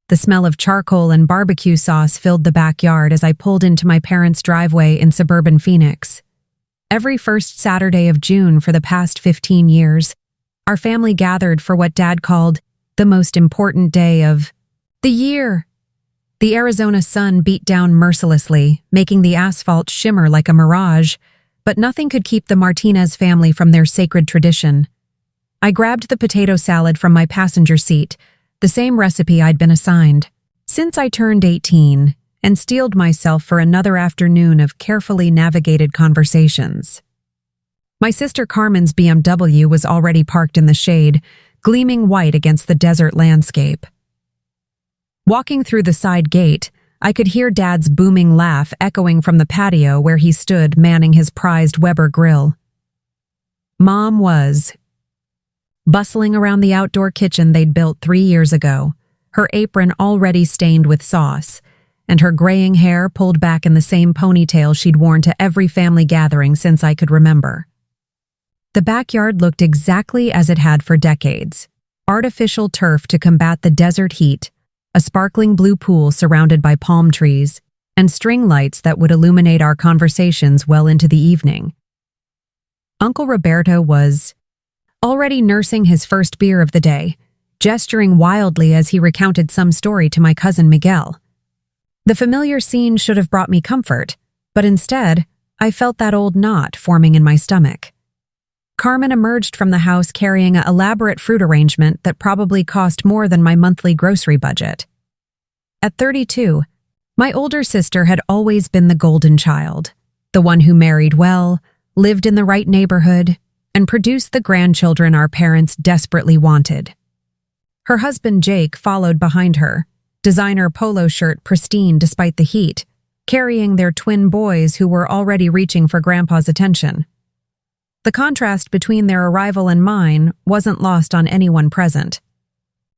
The smell of charcoal and barbecue sauce filled the backyard as I pulled into my parents' driveway in suburban Phoenix. Every first Saturday of June for the past 15 years, our family gathered for what Dad called the most important day of the year. The Arizona sun beat down mercilessly, making the asphalt shimmer like a mirage, but nothing could keep the Martinez family from their sacred tradition. I grabbed the potato salad from my passenger seat, the same recipe I'd been assigned. Since I turned 18, and steeled myself for another afternoon of carefully navigated conversations. My sister Carmen's BMW was already parked in the shade, gleaming white against the desert landscape. Walking through the side gate, I could hear Dad's booming laugh echoing from the patio where he stood manning his prized Weber grill. Mom was bustling around the outdoor kitchen they'd built 3 years ago, her apron already stained with sauce, and her graying hair pulled back in the same ponytail she'd worn to every family gathering since I could remember. The backyard looked exactly as it had for decades. Artificial turf to combat the desert heat, a sparkling blue pool surrounded by palm trees, and string lights that would illuminate our conversations well into the evening. Uncle Roberto was already nursing his first beer of the day, gesturing wildly as he recounted some story to my cousin Miguel. The familiar scene should have brought me comfort, but instead, I felt that old knot forming in my stomach. Carmen emerged from the house carrying an elaborate fruit arrangement that probably cost more than my monthly grocery budget. At 32, my older sister had always been the golden child, the one who married well, lived in the right neighborhood, and produced the grandchildren our parents desperately wanted. Her husband Jake followed behind her, designer polo shirt pristine despite the heat, carrying their twin boys who were already reaching for Grandpa's attention. The contrast between their arrival and mine wasn't lost on anyone present.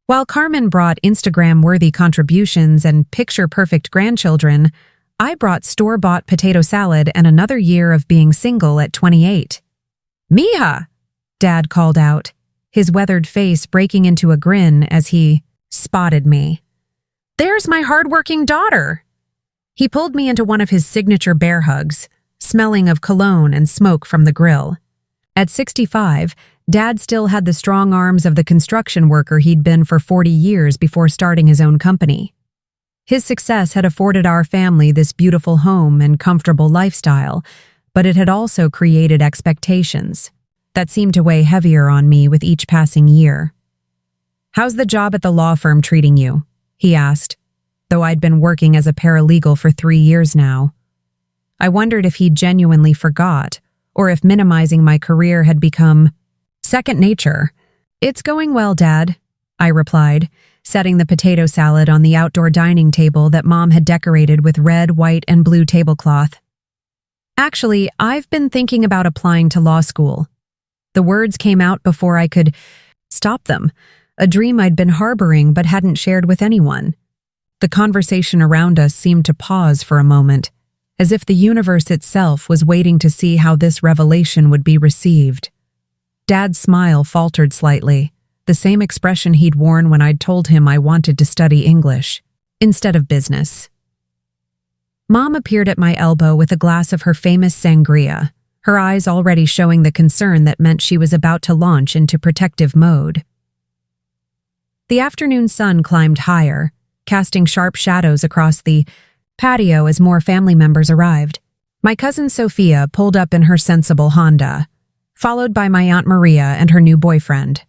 While Carmen brought Instagram-worthy contributions and picture-perfect grandchildren, I brought store-bought potato salad and another year of being single at 28. "Mija!" Dad called out, his weathered face breaking into a grin as he spotted me. "There's my hard-working daughter!" He pulled me into one of his signature bear hugs, smelling of cologne and smoke from the grill. At 65, Dad still had the strong arms of the construction worker he'd been for 40 years before starting his own company. His success had afforded our family this beautiful home and comfortable lifestyle, but it had also created expectations that seemed to weigh heavier on me with each passing year. "How's the job at the law firm treating you?" he asked, though I'd been working as a paralegal for 3 years now. I wondered if he genuinely forgot, or if minimizing my career had become second nature. "It's going well, Dad," I replied, setting the potato salad on the outdoor dining table that Mom had decorated with red, white, and blue tablecloth. "Actually, I've been thinking about applying to law school." The words came out before I could stop them, a dream I'd been harboring but hadn't shared with anyone. The conversation around us seemed to pause for a moment, as if the universe itself was waiting to see how this revelation would be received. Dad's smile faltered slightly, the same expression he'd worn when I'd told him I wanted to study English instead of business. Mom appeared at my elbow with a glass of her famous sangria, her eyes already showing the concern that meant she was about to launch into protective mode. The afternoon sun climbed higher, casting sharp shadows across the patio as more family members arrived. My cousin Sophia pulled up in her sensible Honda, followed by my Aunt Maria and her new boyfriend,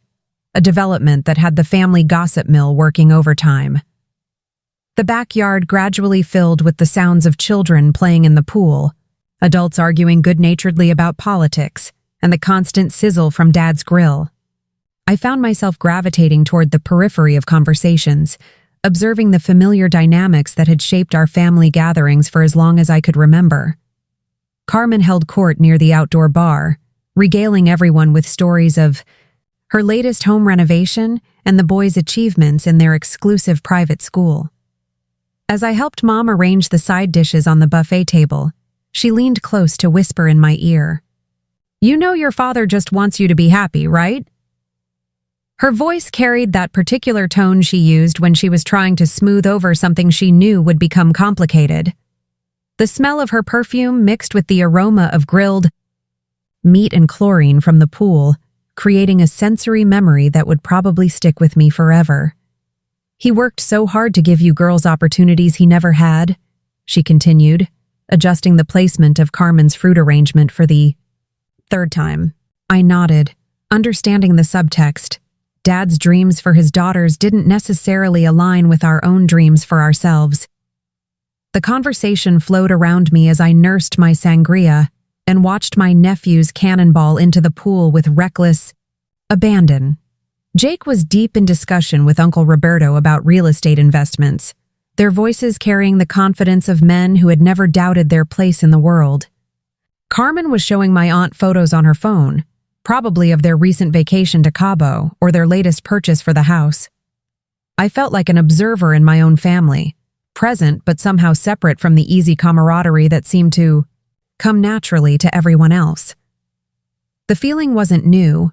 a development that had the family gossip mill working overtime. The backyard gradually filled with the sounds of children playing in the pool, adults arguing good-naturedly about politics, and the constant sizzle from Dad's grill. I found myself gravitating toward the periphery of conversations, observing the familiar dynamics that had shaped our family gatherings for as long as I could remember. Carmen held court near the outdoor bar, regaling everyone with stories of her latest home renovation and the boys' achievements in their exclusive private school. As I helped Mom arrange the side dishes on the buffet table, she leaned close to whisper in my ear, "You know your father just wants you to be happy, right?" Her voice carried that particular tone she used when she was trying to smooth over something she knew would become complicated. The smell of her perfume mixed with the aroma of grilled meat and chlorine from the pool, creating a sensory memory that would probably stick with me forever. "He worked so hard to give you girls opportunities he never had," she continued, adjusting the placement of Carmen's fruit arrangement for the third time. I nodded, understanding the subtext. Dad's dreams for his daughters didn't necessarily align with our own dreams for ourselves. The conversation flowed around me as I nursed my sangria and watched my nephews cannonball into the pool with reckless abandon. Jake was deep in discussion with Uncle Roberto about real estate investments, their voices carrying the confidence of men who had never doubted their place in the world. Carmen was showing my aunt photos on her phone, probably of their recent vacation to Cabo or their latest purchase for the house. I felt like an observer in my own family, present but somehow separate from the easy camaraderie that seemed to come naturally to everyone else. The feeling wasn't new,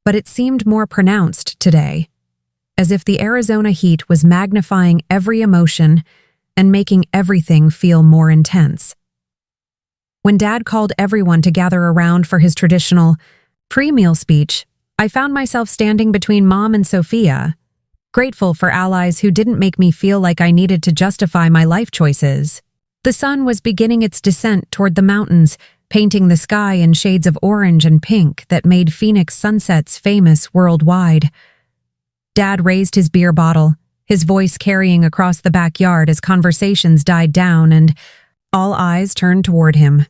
but it seemed more pronounced today, as if the Arizona heat was magnifying every emotion and making everything feel more intense. When Dad called everyone to gather around for his traditional pre-meal speech, I found myself standing between Mom and Sophia, grateful for allies who didn't make me feel like I needed to justify my life choices. The sun was beginning its descent toward the mountains, painting the sky in shades of orange and pink that made Phoenix sunsets famous worldwide. Dad raised his beer bottle, his voice carrying across the backyard as conversations died down and all eyes turned toward him.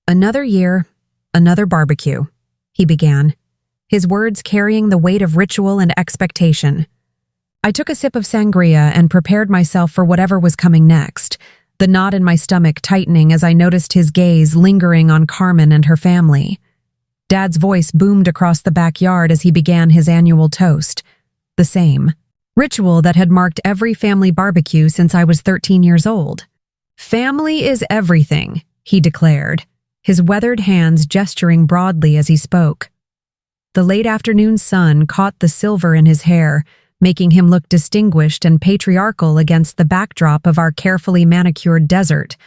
"Another year, another barbecue," he began, his words carrying the weight of ritual and expectation. I took a sip of sangria and prepared myself for whatever was coming next, the knot in my stomach tightening as I noticed his gaze lingering on Carmen and her family. Dad's voice boomed across the backyard as he began his annual toast, the same ritual that had marked every family barbecue since I was 13 years old. "Family is everything," he declared, his weathered hands gesturing broadly as he spoke. The late afternoon sun caught the silver in his hair, making him look distinguished and patriarchal against the backdrop of our carefully manicured desert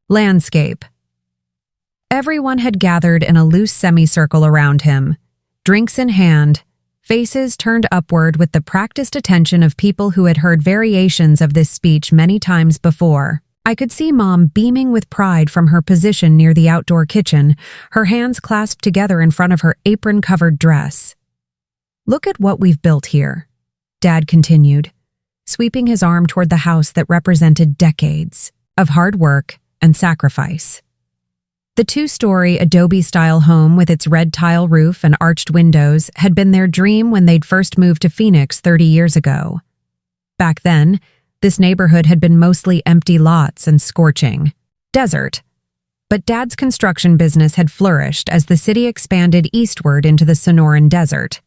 landscape. Everyone had gathered in a loose semicircle around him, drinks in hand, faces turned upward with the practiced attention of people who had heard variations of this speech many times before. I could see Mom beaming with pride from her position near the outdoor kitchen, her hands clasped together in front of her apron-covered dress. "Look at what we've built here," Dad continued, sweeping his arm toward the house that represented decades of hard work and sacrifice. The two-story adobe-style home with its red tile roof and arched windows had been their dream when they'd first moved to Phoenix 30 years ago. Back then, this neighborhood had been mostly empty lots and scorching desert. But Dad's construction business had flourished as the city expanded eastward into the Sonoran Desert.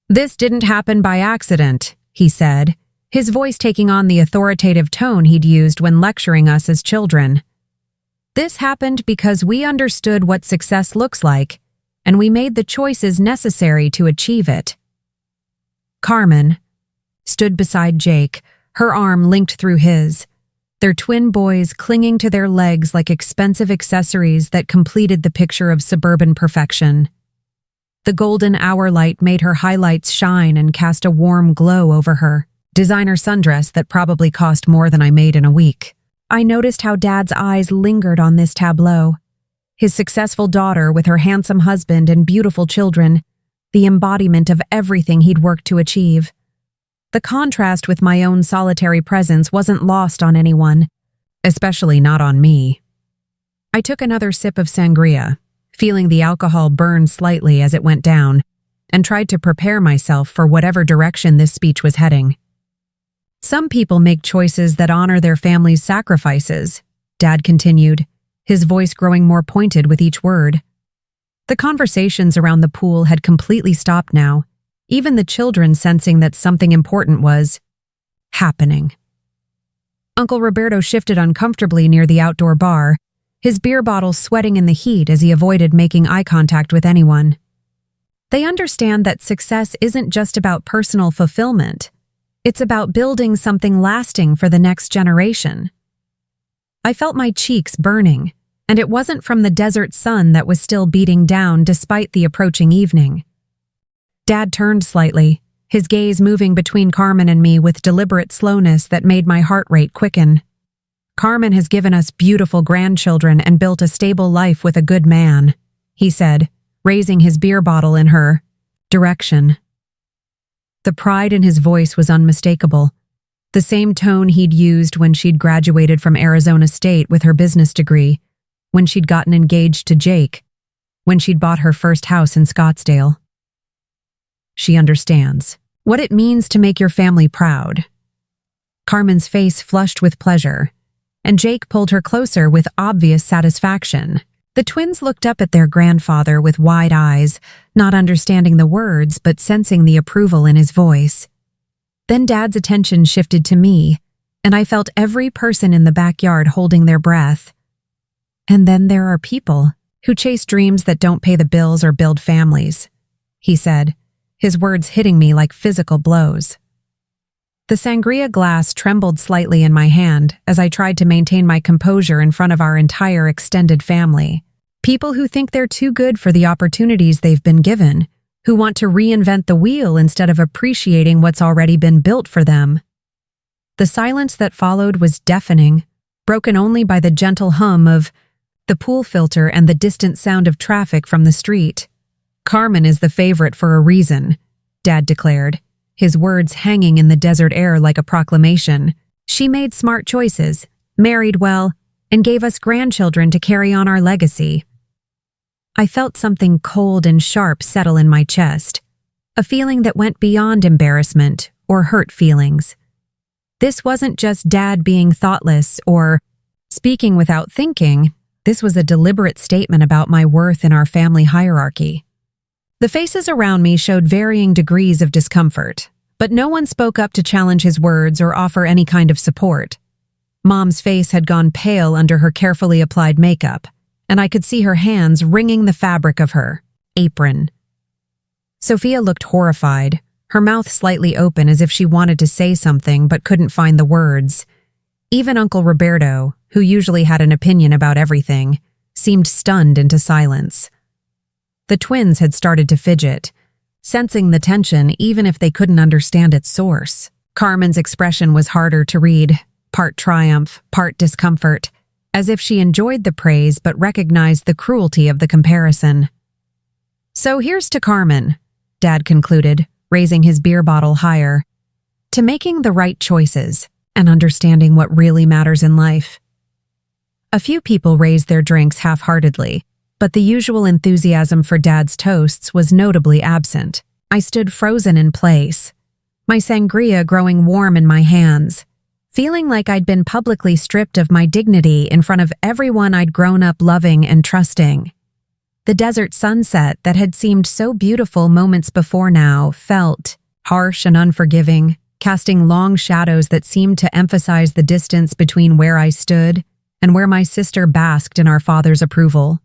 "This didn't happen by accident," he said, his voice taking on the authoritative tone he'd used when lecturing us as children. "This happened because we understood what success looks like, and we made the choices necessary to achieve it." Carmen stood beside Jake, her arm linked through his, their twin boys clinging to their legs like expensive accessories that completed the picture of suburban perfection. The golden hour light made her highlights shine and cast a warm glow over her designer sundress that probably cost more than I made in a week. I noticed how Dad's eyes lingered on this tableau. His successful daughter with her handsome husband and beautiful children, the embodiment of everything he'd worked to achieve. The contrast with my own solitary presence wasn't lost on anyone, especially not on me. I took another sip of sangria, feeling the alcohol burn slightly as it went down, and tried to prepare myself for whatever direction this speech was heading. "Some people make choices that honor their family's sacrifices," Dad continued, his voice growing more pointed with each word. The conversations around the pool had completely stopped now, even the children sensing that something important was happening. Uncle Roberto shifted uncomfortably near the outdoor bar, his beer bottle sweating in the heat as he avoided making eye contact with anyone. They understand that success isn't just about personal fulfillment. It's about building something lasting for the next generation. I felt my cheeks burning, and it wasn't from the desert sun that was still beating down despite the approaching evening. Dad turned slightly, his gaze moving between Carmen and me with deliberate slowness that made my heart rate quicken. "Carmen has given us beautiful grandchildren and built a stable life with a good man," he said, raising his beer bottle in her direction. The pride in his voice was unmistakable, the same tone he'd used when she'd graduated from Arizona State with her business degree, when she'd gotten engaged to Jake, when she'd bought her first house in Scottsdale. She understands what it means to make your family proud. Carmen's face flushed with pleasure, and Jake pulled her closer with obvious satisfaction. The twins looked up at their grandfather with wide eyes, not understanding the words but sensing the approval in his voice. Then Dad's attention shifted to me, and I felt every person in the backyard holding their breath. "And then there are people who chase dreams that don't pay the bills or build families," he said, his words hitting me like physical blows. The sangria glass trembled slightly in my hand as I tried to maintain my composure in front of our entire extended family. People who think they're too good for the opportunities they've been given, who want to reinvent the wheel instead of appreciating what's already been built for them. The silence that followed was deafening, broken only by the gentle hum of the pool filter and the distant sound of traffic from the street. "Carmen is the favorite for a reason," Dad declared, his words hanging in the desert air like a proclamation. "She made smart choices, married well, and gave us grandchildren to carry on our legacy." I felt something cold and sharp settle in my chest, a feeling that went beyond embarrassment or hurt feelings. This wasn't just Dad being thoughtless or speaking without thinking. This was a deliberate statement about my worth in our family hierarchy. The faces around me showed varying degrees of discomfort, but no one spoke up to challenge his words or offer any kind of support. Mom's face had gone pale under her carefully applied makeup, and I could see her hands wringing the fabric of her apron. Sophia looked horrified, her mouth slightly open as if she wanted to say something but couldn't find the words. Even Uncle Roberto, who usually had an opinion about everything, seemed stunned into silence. The twins had started to fidget, sensing the tension even if they couldn't understand its source. Carmen's expression was harder to read, part triumph, part discomfort, as if she enjoyed the praise but recognized the cruelty of the comparison. "So here's to Carmen," Dad concluded, raising his beer bottle higher, "to making the right choices and understanding what really matters in life." A few people raised their drinks half-heartedly, but the usual enthusiasm for Dad's toasts was notably absent. I stood frozen in place, my sangria growing warm in my hands, feeling like I'd been publicly stripped of my dignity in front of everyone I'd grown up loving and trusting. The desert sunset that had seemed so beautiful moments before now felt harsh and unforgiving, casting long shadows that seemed to emphasize the distance between where I stood and where my sister basked in our father's approval.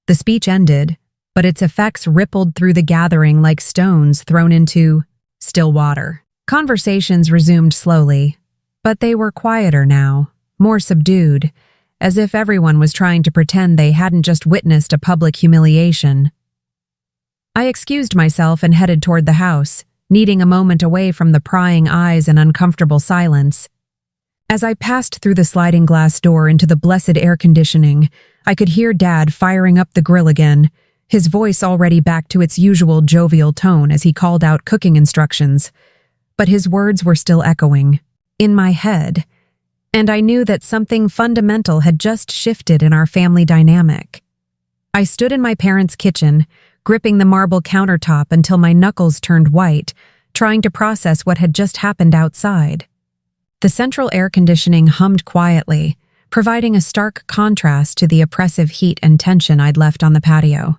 The speech ended, but its effects rippled through the gathering like stones thrown into still water. Conversations resumed slowly, but they were quieter now, more subdued, as if everyone was trying to pretend they hadn't just witnessed a public humiliation. I excused myself and headed toward the house, needing a moment away from the prying eyes and uncomfortable silence. As I passed through the sliding glass door into the blessed air conditioning, I could hear Dad firing up the grill again, his voice already back to its usual jovial tone as he called out cooking instructions. But his words were still echoing, in my head, and I knew that something fundamental had just shifted in our family dynamic. I stood in my parents' kitchen, gripping the marble countertop until my knuckles turned white, trying to process what had just happened outside. The central air conditioning hummed quietly, providing a stark contrast to the oppressive heat and tension I'd left on the patio.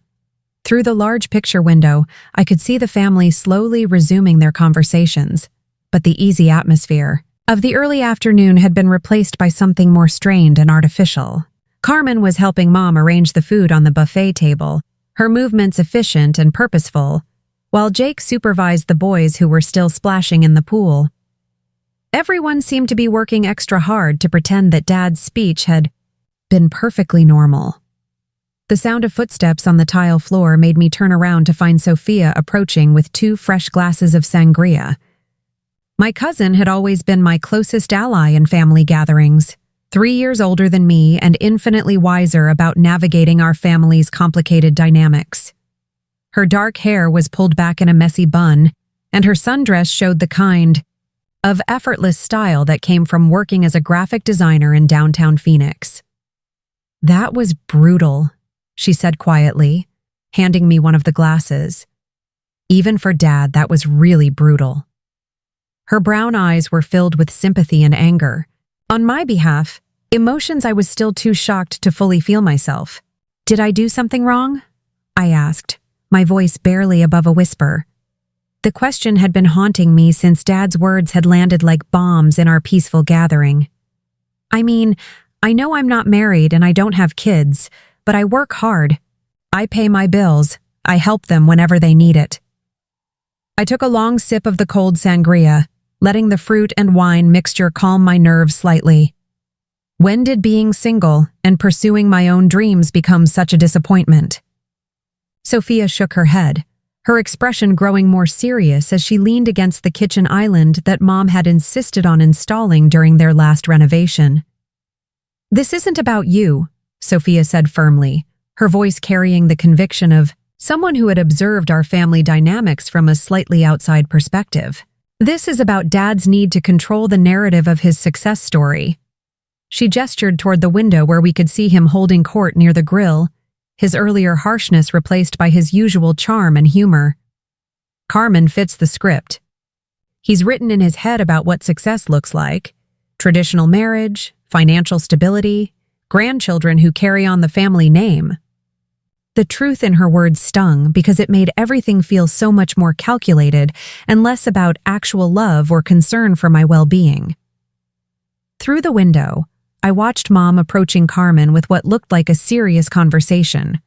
Through the large picture window, I could see the family slowly resuming their conversations, but the easy atmosphere of the early afternoon had been replaced by something more strained and artificial. Carmen was helping Mom arrange the food on the buffet table, her movements efficient and purposeful, while Jake supervised the boys who were still splashing in the pool. Everyone seemed to be working extra hard to pretend that Dad's speech had been perfectly normal. The sound of footsteps on the tile floor made me turn around to find Sophia approaching with 2 fresh glasses of sangria. My cousin had always been my closest ally in family gatherings, 3 years older than me and infinitely wiser about navigating our family's complicated dynamics. Her dark hair was pulled back in a messy bun, and her sundress showed the kind of effortless style that came from working as a graphic designer in downtown Phoenix. "That was brutal," she said quietly, handing me one of the glasses. "Even for Dad, that was really brutal." Her brown eyes were filled with sympathy and anger. On my behalf, emotions I was still too shocked to fully feel myself. "Did I do something wrong?" I asked, my voice barely above a whisper. The question had been haunting me since Dad's words had landed like bombs in our peaceful gathering. "I mean, I know I'm not married and I don't have kids, but I work hard. I pay my bills. I help them whenever they need it." I took a long sip of the cold sangria, letting the fruit and wine mixture calm my nerves slightly. When did being single and pursuing my own dreams become such a disappointment? Sophia shook her head, her expression growing more serious as she leaned against the kitchen island that Mom had insisted on installing during their last renovation. "This isn't about you," Sophia said firmly, her voice carrying the conviction of someone who had observed our family dynamics from a slightly outside perspective. "This is about Dad's need to control the narrative of his success story." She gestured toward the window where we could see him holding court near the grill, his earlier harshness replaced by his usual charm and humor. "Carmen fits the script. He's written in his head about what success looks like: traditional marriage, financial stability, grandchildren who carry on the family name." The truth in her words stung because it made everything feel so much more calculated and less about actual love or concern for my well-being. Through the window, I watched Mom approaching Carmen with what looked like a serious conversation,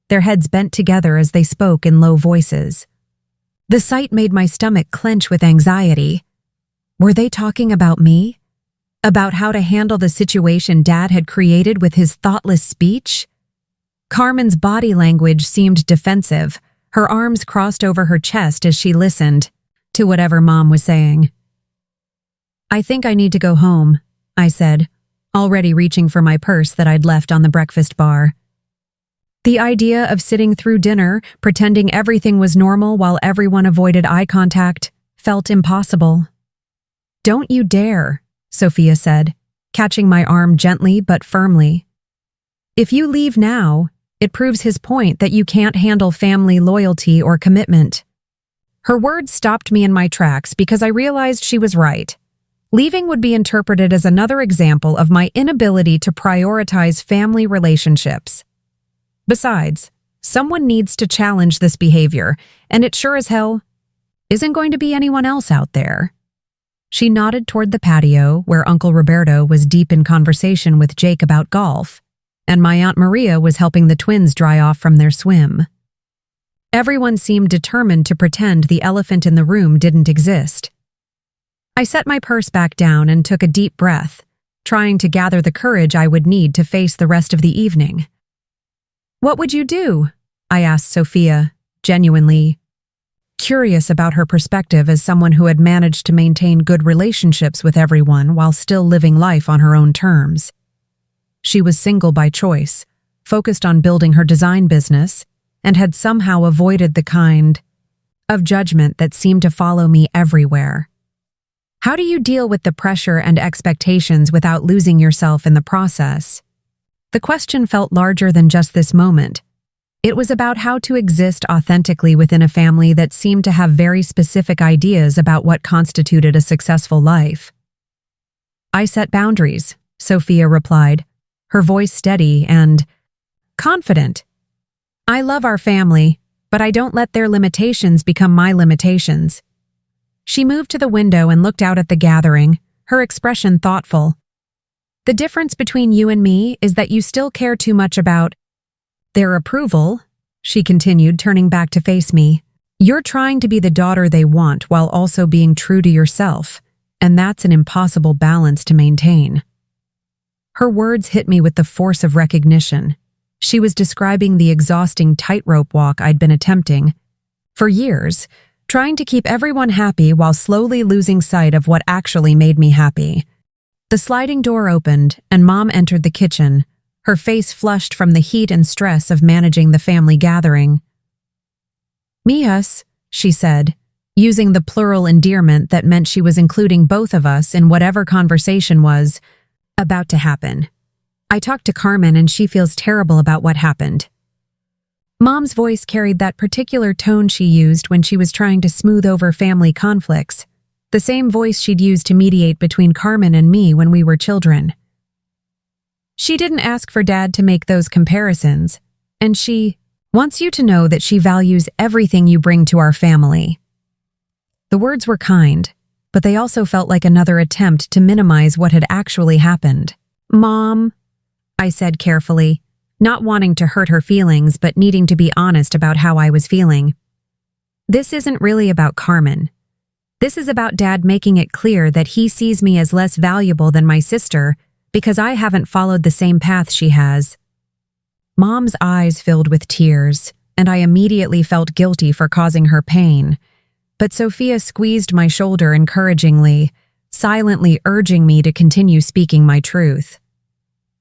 their heads bent together as they spoke in low voices. The sight made my stomach clench with anxiety. Were they talking about me? About how to handle the situation Dad had created with his thoughtless speech? Carmen's body language seemed defensive, her arms crossed over her chest as she listened to whatever Mom was saying. "I think I need to go home," I said, already reaching for my purse that I'd left on the breakfast bar. The idea of sitting through dinner, pretending everything was normal while everyone avoided eye contact, felt impossible. "Don't you dare," Sophia said, catching my arm gently but firmly. "If you leave now, it proves his point that you can't handle family loyalty or commitment." Her words stopped me in my tracks because I realized she was right. Leaving would be interpreted as another example of my inability to prioritize family relationships. Besides, someone needs to challenge this behavior, and it sure as hell isn't going to be anyone else out there. She nodded toward the patio where Uncle Roberto was deep in conversation with Jake about golf, and my Aunt Maria was helping the twins dry off from their swim. Everyone seemed determined to pretend the elephant in the room didn't exist. I set my purse back down and took a deep breath, trying to gather the courage I would need to face the rest of the evening. "What would you do?" I asked Sophia, genuinely curious about her perspective as someone who had managed to maintain good relationships with everyone while still living life on her own terms. She was single by choice, focused on building her design business, and had somehow avoided the kind of judgment that seemed to follow me everywhere. How do you deal with the pressure and expectations without losing yourself in the process? The question felt larger than just this moment. It was about how to exist authentically within a family that seemed to have very specific ideas about what constituted a successful life. "I set boundaries," Sophia replied, her voice steady and confident. "I love our family, but I don't let their limitations become my limitations." She moved to the window and looked out at the gathering, her expression thoughtful. "The difference between you and me is that you still care too much about their approval she continued, turning back to face me. You're trying to be the daughter they want while also being true to yourself, and that's an impossible balance to maintain. Her words hit me with the force of recognition. She was describing the exhausting tightrope walk I'd been attempting for years, trying to keep everyone happy while slowly losing sight of what actually made me happy. The sliding door opened, and Mom entered the kitchen, her face flushed from the heat and stress of managing the family gathering. "Mijas," she said, using the plural endearment that meant she was including both of us in whatever conversation was about to happen. "I talked to Carmen and she feels terrible about what happened." Mom's voice carried that particular tone she used when she was trying to smooth over family conflicts, the same voice she'd used to mediate between Carmen and me when we were children. "She didn't ask for Dad to make those comparisons, and she wants you to know that she values everything you bring to our family." The words were kind, but they also felt like another attempt to minimize what had actually happened. "Mom," I said carefully, not wanting to hurt her feelings but needing to be honest about how I was feeling. "This isn't really about Carmen. This is about Dad making it clear that he sees me as less valuable than my sister because I haven't followed the same path she has." Mom's eyes filled with tears, and I immediately felt guilty for causing her pain. But Sophia squeezed my shoulder encouragingly, silently urging me to continue speaking my truth.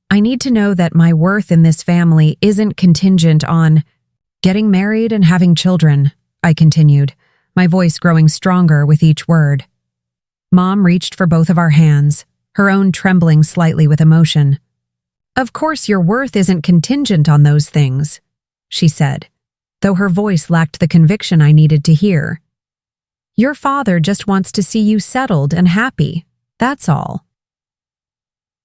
"I need to know that my worth in this family isn't contingent on getting married and having children," I continued, my voice growing stronger with each word. Mom reached for both of our hands, her own trembling slightly with emotion. "Of course your worth isn't contingent on those things," she said, though her voice lacked the conviction I needed to hear. "Your father just wants to see you settled and happy, that's all."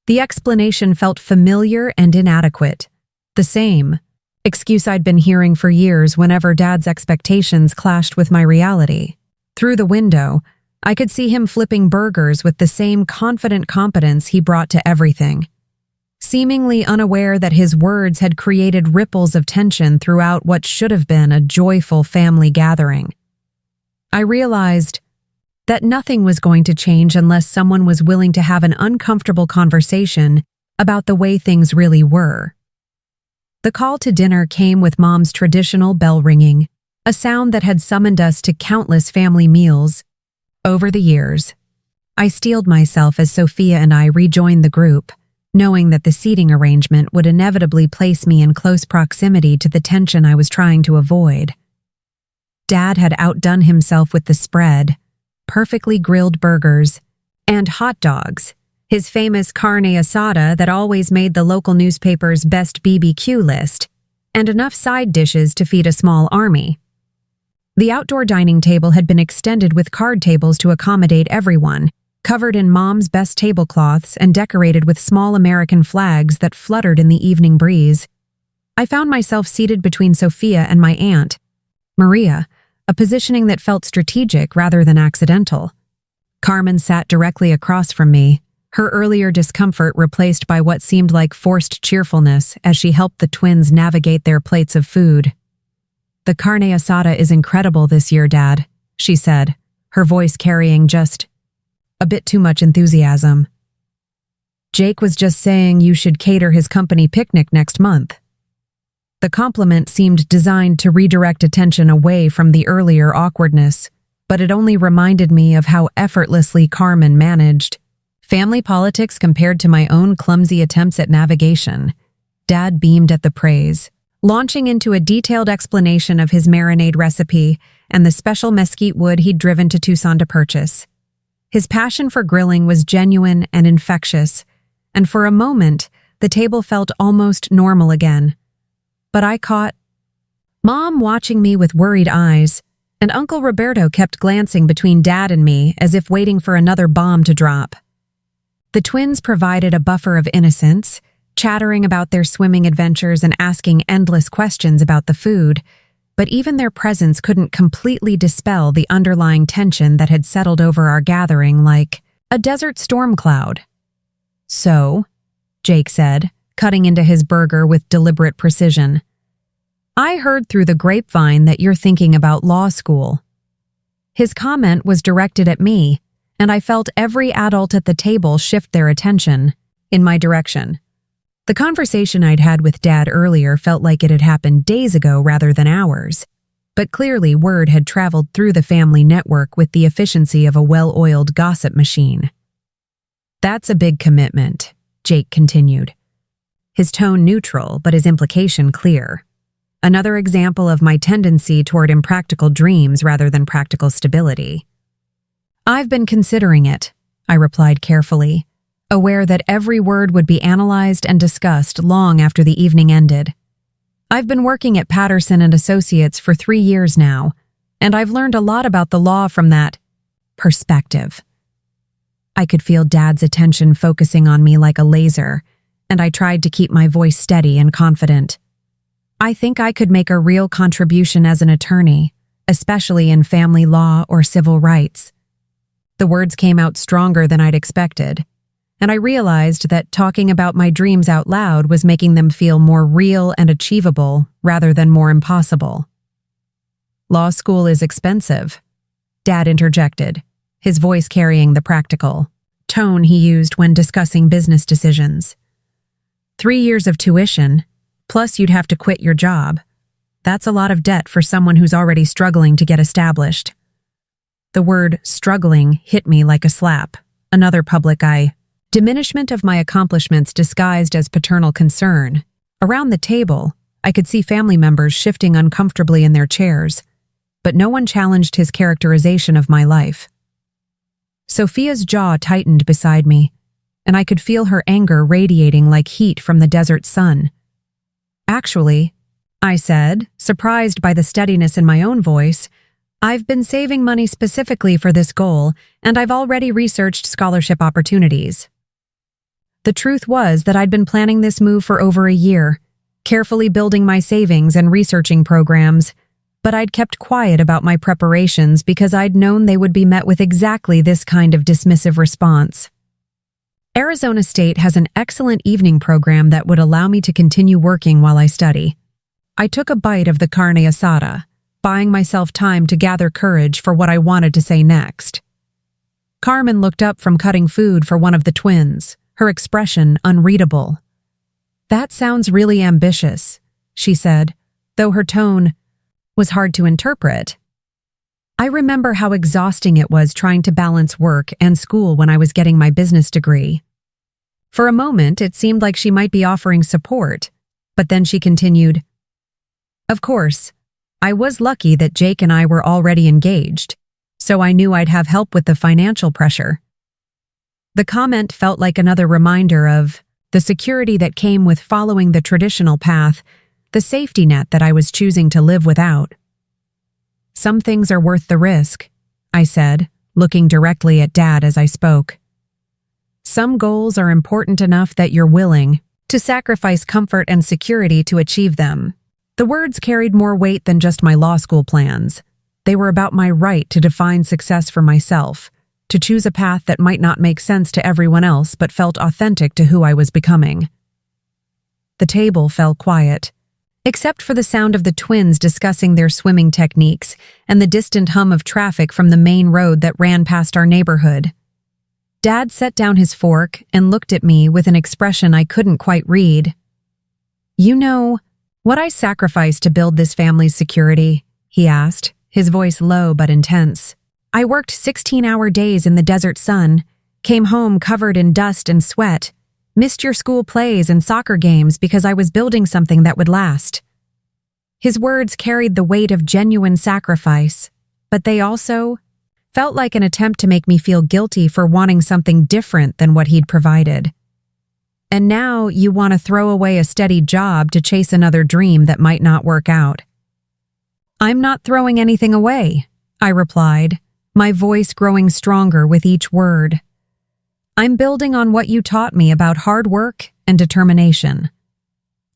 The explanation felt familiar and inadequate. The same excuse I'd been hearing for years whenever Dad's expectations clashed with my reality. Through the window, I could see him flipping burgers with the same confident competence he brought to everything, seemingly unaware that his words had created ripples of tension throughout what should have been a joyful family gathering. I realized that nothing was going to change unless someone was willing to have an uncomfortable conversation about the way things really were. The call to dinner came with Mom's traditional bell ringing, a sound that had summoned us to countless family meals. Over the years, I steeled myself as Sophia and I rejoined the group, knowing that the seating arrangement would inevitably place me in close proximity to the tension I was trying to avoid. Dad had outdone himself with the spread, perfectly grilled burgers, and hot dogs, his famous carne asada that always made the local newspaper's best BBQ list, and enough side dishes to feed a small army. The outdoor dining table had been extended with card tables to accommodate everyone, covered in Mom's best tablecloths and decorated with small American flags that fluttered in the evening breeze. I found myself seated between Sophia and my aunt, Maria, a positioning that felt strategic rather than accidental. Carmen sat directly across from me, her earlier discomfort replaced by what seemed like forced cheerfulness as she helped the twins navigate their plates of food. "The carne asada is incredible this year, Dad," she said, her voice carrying just a bit too much enthusiasm. "Jake was just saying you should cater his company picnic next month." The compliment seemed designed to redirect attention away from the earlier awkwardness, but it only reminded me of how effortlessly Carmen managed family politics compared to my own clumsy attempts at navigation. Dad beamed at the praise, launching into a detailed explanation of his marinade recipe and the special mesquite wood he'd driven to Tucson to purchase. His passion for grilling was genuine and infectious, and for a moment, the table felt almost normal again. But I caught Mom watching me with worried eyes, and Uncle Roberto kept glancing between Dad and me as if waiting for another bomb to drop. The twins provided a buffer of innocence, chattering about their swimming adventures and asking endless questions about the food, but even their presence couldn't completely dispel the underlying tension that had settled over our gathering like a desert storm cloud. "So," Jake said, cutting into his burger with deliberate precision, I heard through the grapevine that you're thinking about law school." His comment was directed at me, and I felt every adult at the table shift their attention in my direction. The conversation I'd had with Dad earlier felt like it had happened days ago rather than hours, but clearly word had traveled through the family network with the efficiency of a well-oiled gossip machine. "That's a big commitment," Jake continued, his tone neutral but his implication clear. "Another example of my tendency toward impractical dreams rather than practical stability." "I've been considering it," I replied carefully, aware that every word would be analyzed and discussed long after the evening ended. "I've been working at Patterson and Associates for 3 years now, and I've learned a lot about the law from that perspective." I could feel Dad's attention focusing on me like a laser, and I tried to keep my voice steady and confident. "I think I could make a real contribution as an attorney, especially in family law or civil rights." The words came out stronger than I'd expected, and I realized that talking about my dreams out loud was making them feel more real and achievable rather than more impossible. "Law school is expensive," Dad interjected, his voice carrying the practical tone he used when discussing business decisions. 3 years of tuition, plus you'd have to quit your job. That's a lot of debt for someone who's already struggling to get established." The word struggling hit me like a slap, another public eye. Diminishment of my accomplishments disguised as paternal concern. Around the table, I could see family members shifting uncomfortably in their chairs, but no one challenged his characterization of my life. Sophia's jaw tightened beside me, and I could feel her anger radiating like heat from the desert sun. "Actually," I said, surprised by the steadiness in my own voice, "I've been saving money specifically for this goal, and I've already researched scholarship opportunities." The truth was that I'd been planning this move for over a year, carefully building my savings and researching programs, but I'd kept quiet about my preparations because I'd known they would be met with exactly this kind of dismissive response. "Arizona State has an excellent evening program that would allow me to continue working while I study." I took a bite of the carne asada, buying myself time to gather courage for what I wanted to say next. Carmen looked up from cutting food for one of the twins, her expression unreadable. "That sounds really ambitious," she said, though her tone was hard to interpret. I remember how exhausting it was trying to balance work and school when I was getting my business degree. For a moment, it seemed like she might be offering support, but then she continued, "Of course, I was lucky that Jake and I were already engaged, so I knew I'd have help with the financial pressure." The comment felt like another reminder of the security that came with following the traditional path, the safety net that I was choosing to live without. "Some things are worth the risk," I said, looking directly at Dad as I spoke. "Some goals are important enough that you're willing to sacrifice comfort and security to achieve them." The words carried more weight than just my law school plans. They were about my right to define success for myself, to choose a path that might not make sense to everyone else but felt authentic to who I was becoming. The table fell quiet, except for the sound of the twins discussing their swimming techniques and the distant hum of traffic from the main road that ran past our neighborhood. Dad set down his fork and looked at me with an expression I couldn't quite read. "You know what I sacrificed to build this family's security?" he asked, his voice low but intense. "I worked 16-hour days in the desert sun, came home covered in dust and sweat, missed your school plays and soccer games because I was building something that would last." His words carried the weight of genuine sacrifice, but they also felt like an attempt to make me feel guilty for wanting something different than what he'd provided. "And now you want to throw away a steady job to chase another dream that might not work out." "I'm not throwing anything away," I replied, my voice growing stronger with each word. "I'm building on what you taught me about hard work and determination."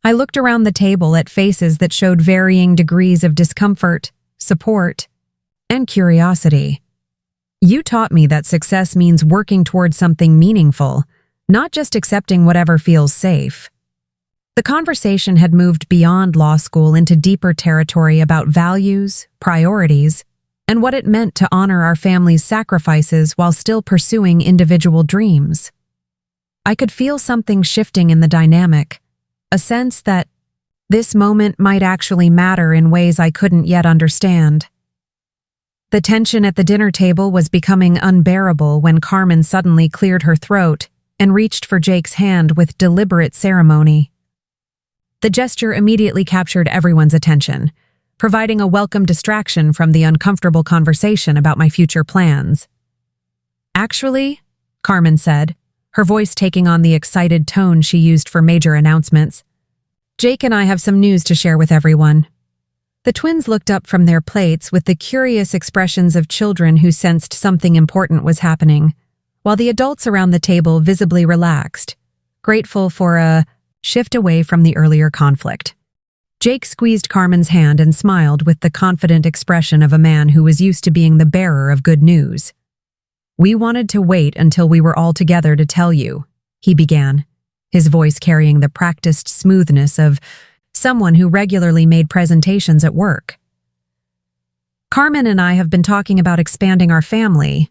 I looked around the table at faces that showed varying degrees of discomfort, support, and curiosity. "You taught me that success means working towards something meaningful, not just accepting whatever feels safe." The conversation had moved beyond law school into deeper territory about values, priorities, and what it meant to honor our family's sacrifices while still pursuing individual dreams. I could feel something shifting in the dynamic, a sense that this moment might actually matter in ways I couldn't yet understand. The tension at the dinner table was becoming unbearable when Carmen suddenly cleared her throat and reached for Jake's hand with deliberate ceremony. The gesture immediately captured everyone's attention, providing a welcome distraction from the uncomfortable conversation about my future plans. "Actually," Carmen said, her voice taking on the excited tone she used for major announcements, "Jake and I have some news to share with everyone." The twins looked up from their plates with the curious expressions of children who sensed something important was happening, while the adults around the table visibly relaxed, grateful for a shift away from the earlier conflict. Jake squeezed Carmen's hand and smiled with the confident expression of a man who was used to being the bearer of good news. "We wanted to wait until we were all together to tell you," he began, his voice carrying the practiced smoothness of someone who regularly made presentations at work. "Carmen and I have been talking about expanding our family."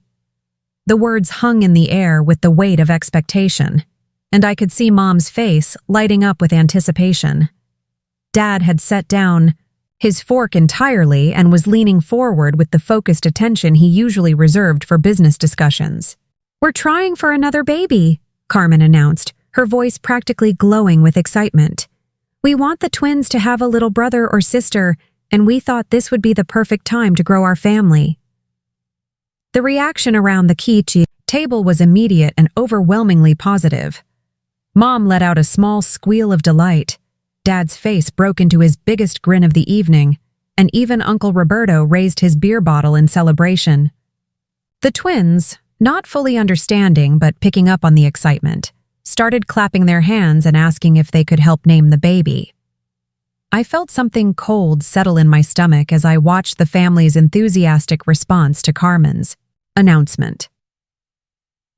The words hung in the air with the weight of expectation, and I could see Mom's face lighting up with anticipation. Dad had set down his fork entirely and was leaning forward with the focused attention he usually reserved for business discussions. "We're trying for another baby," Carmen announced, her voice practically glowing with excitement. "We want the twins to have a little brother or sister, and we thought this would be the perfect time to grow our family." The reaction around the kitchen table was immediate and overwhelmingly positive. Mom let out a small squeal of delight. Dad's face broke into his biggest grin of the evening, and even Uncle Roberto raised his beer bottle in celebration. The twins, not fully understanding but picking up on the excitement, started clapping their hands and asking if they could help name the baby. I felt something cold settle in my stomach as I watched the family's enthusiastic response to Carmen's announcement.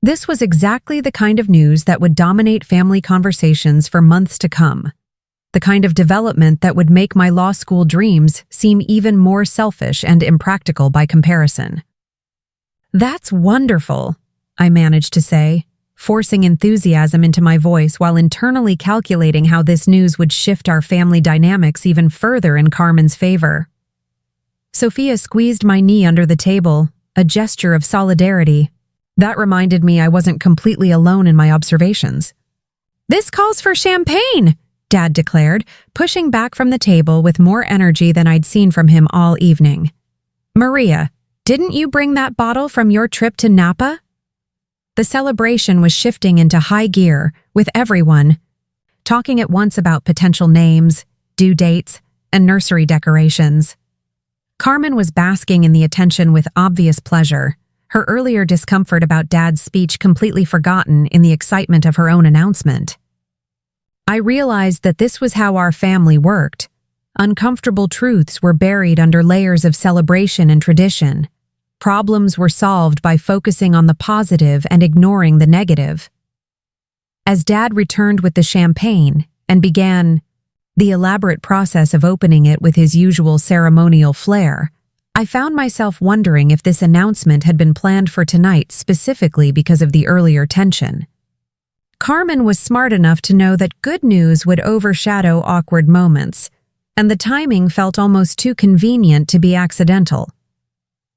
This was exactly the kind of news that would dominate family conversations for months to come, the kind of development that would make my law school dreams seem even more selfish and impractical by comparison. "That's wonderful," I managed to say, forcing enthusiasm into my voice while internally calculating how this news would shift our family dynamics even further in Carmen's favor. Sophia squeezed my knee under the table, a gesture of solidarity. That reminded me I wasn't completely alone in my observations. "This calls for champagne," Dad declared, pushing back from the table with more energy than I'd seen from him all evening. "Maria, didn't you bring that bottle from your trip to Napa?" The celebration was shifting into high gear, with everyone talking at once about potential names, due dates, and nursery decorations. Carmen was basking in the attention with obvious pleasure, her earlier discomfort about Dad's speech completely forgotten in the excitement of her own announcement. I realized that this was how our family worked. Uncomfortable truths were buried under layers of celebration and tradition. Problems were solved by focusing on the positive and ignoring the negative. As Dad returned with the champagne and began the elaborate process of opening it with his usual ceremonial flair, I found myself wondering if this announcement had been planned for tonight specifically because of the earlier tension. Carmen was smart enough to know that good news would overshadow awkward moments, and the timing felt almost too convenient to be accidental.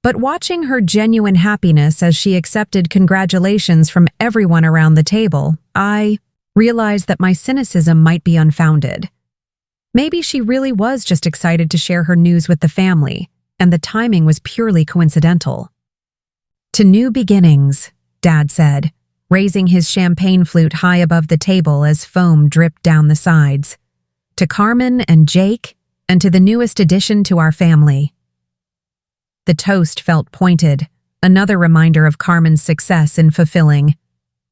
But watching her genuine happiness as she accepted congratulations from everyone around the table, I realized that my cynicism might be unfounded. Maybe she really was just excited to share her news with the family, and the timing was purely coincidental. "To new beginnings," Dad said, raising his champagne flute high above the table as foam dripped down the sides. "To Carmen and Jake, and to the newest addition to our family." The toast felt pointed, another reminder of Carmen's success in fulfilling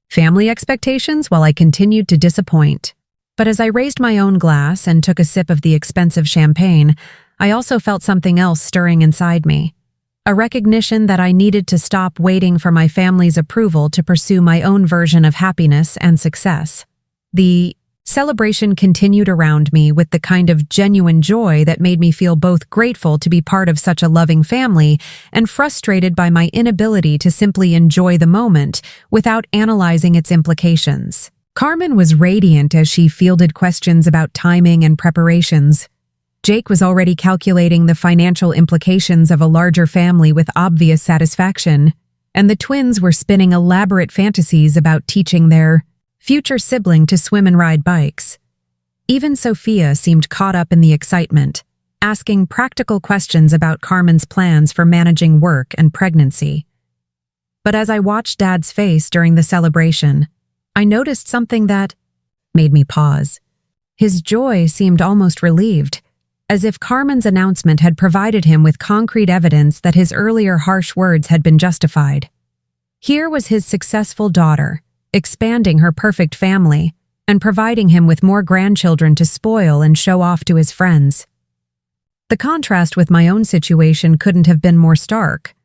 family expectations while I continued to disappoint. But as I raised my own glass and took a sip of the expensive champagne, I also felt something else stirring inside me. A recognition that I needed to stop waiting for my family's approval to pursue my own version of happiness and success. The Celebration continued around me with the kind of genuine joy that made me feel both grateful to be part of such a loving family and frustrated by my inability to simply enjoy the moment without analyzing its implications. Carmen was radiant as she fielded questions about timing and preparations. Jake was already calculating the financial implications of a larger family with obvious satisfaction, and the twins were spinning elaborate fantasies about teaching their future sibling to swim and ride bikes. Even Sophia seemed caught up in the excitement, asking practical questions about Carmen's plans for managing work and pregnancy. But as I watched Dad's face during the celebration, I noticed something that made me pause. His joy seemed almost relieved, as if Carmen's announcement had provided him with concrete evidence that his earlier harsh words had been justified. Here was his successful daughter, expanding her perfect family, and providing him with more grandchildren to spoil and show off to his friends. The contrast with my own situation couldn't have been more stark.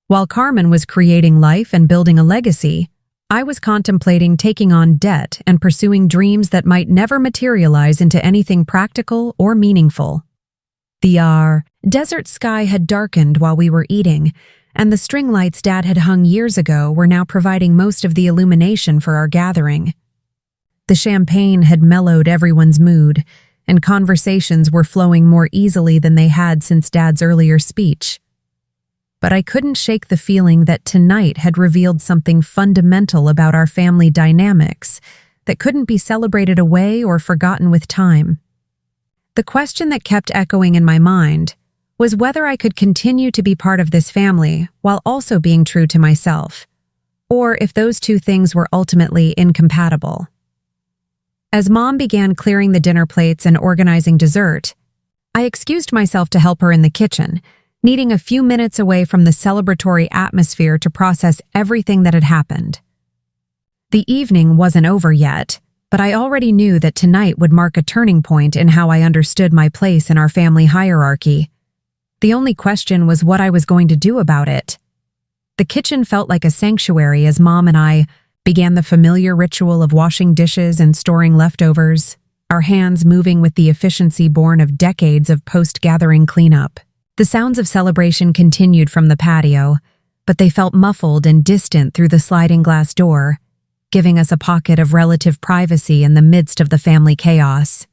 While Carmen was creating life and building a legacy, I was contemplating taking on debt and pursuing dreams that might never materialize into anything practical or meaningful. The desert sky had darkened while we were eating, and the string lights Dad had hung years ago were now providing most of the illumination for our gathering. The champagne had mellowed everyone's mood, and conversations were flowing more easily than they had since Dad's earlier speech. But I couldn't shake the feeling that tonight had revealed something fundamental about our family dynamics that couldn't be celebrated away or forgotten with time. The question that kept echoing in my mind was whether I could continue to be part of this family while also being true to myself, or if those two things were ultimately incompatible. As Mom began clearing the dinner plates and organizing dessert, I excused myself to help her in the kitchen, needing a few minutes away from the celebratory atmosphere to process everything that had happened. The evening wasn't over yet, but I already knew that tonight would mark a turning point in how I understood my place in our family hierarchy. The only question was what I was going to do about it. The kitchen felt like a sanctuary as Mom and I began the familiar ritual of washing dishes and storing leftovers, our hands moving with the efficiency born of decades of post-gathering cleanup. The sounds of celebration continued from the patio, but they felt muffled and distant through the sliding glass door, giving us a pocket of relative privacy in the midst of the family chaos.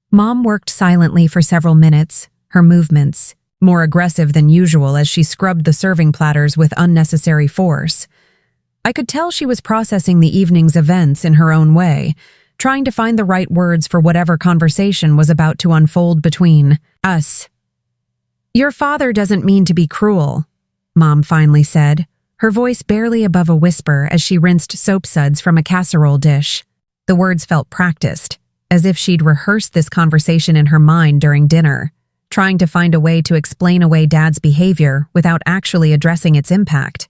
Mom worked silently for several minutes, her movements more aggressive than usual as she scrubbed the serving platters with unnecessary force. I could tell she was processing the evening's events in her own way, trying to find the right words for whatever conversation was about to unfold between us. "Your father doesn't mean to be cruel," Mom finally said, her voice barely above a whisper as she rinsed soap suds from a casserole dish. The words felt practiced, as if she'd rehearsed this conversation in her mind during dinner, trying to find a way to explain away Dad's behavior without actually addressing its impact.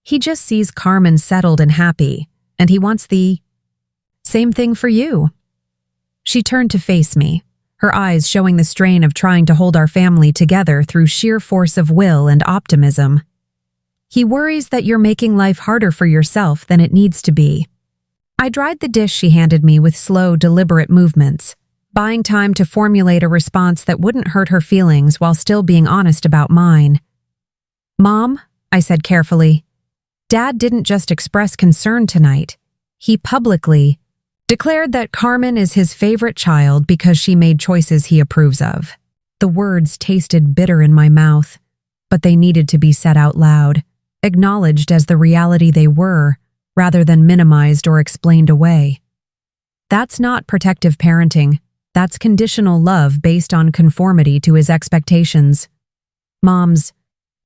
"He just sees Carmen settled and happy, and he wants the same thing for you." She turned to face me, her eyes showing the strain of trying to hold our family together through sheer force of will and optimism. "He worries that you're making life harder for yourself than it needs to be." I dried the dish she handed me with slow, deliberate movements, buying time to formulate a response that wouldn't hurt her feelings while still being honest about mine. "Mom," I said carefully, "Dad didn't just express concern tonight. He publicly declared that Carmen is his favorite child because she made choices he approves of." The words tasted bitter in my mouth, but they needed to be said out loud, acknowledged as the reality they were, rather than minimized or explained away. That's not protective parenting. That's conditional love based on conformity to his expectations. Mom's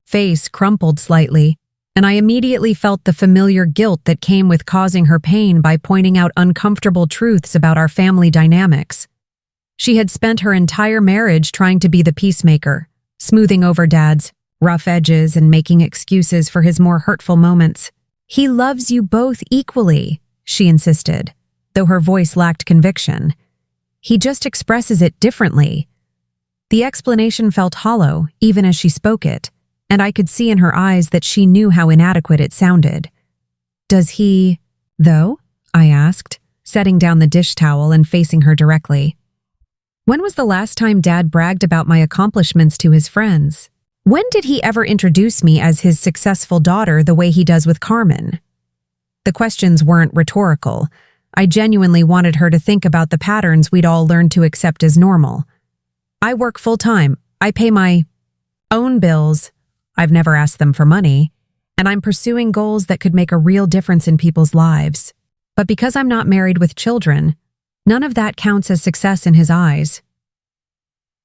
face crumpled slightly, and I immediately felt the familiar guilt that came with causing her pain by pointing out uncomfortable truths about our family dynamics. She had spent her entire marriage trying to be the peacemaker, smoothing over Dad's rough edges and making excuses for his more hurtful moments. "He loves you both equally," she insisted, though her voice lacked conviction. "He just expresses it differently." The explanation felt hollow, even as she spoke it, and I could see in her eyes that she knew how inadequate it sounded. "Does he, though?" I asked, setting down the dish towel and facing her directly. When was the last time Dad bragged about my accomplishments to his friends? When did he ever introduce me as his successful daughter the way he does with Carmen? The questions weren't rhetorical. I genuinely wanted her to think about the patterns we'd all learned to accept as normal. I work full-time. I pay my own bills. I've never asked them for money. And I'm pursuing goals that could make a real difference in people's lives. But because I'm not married with children, none of that counts as success in his eyes.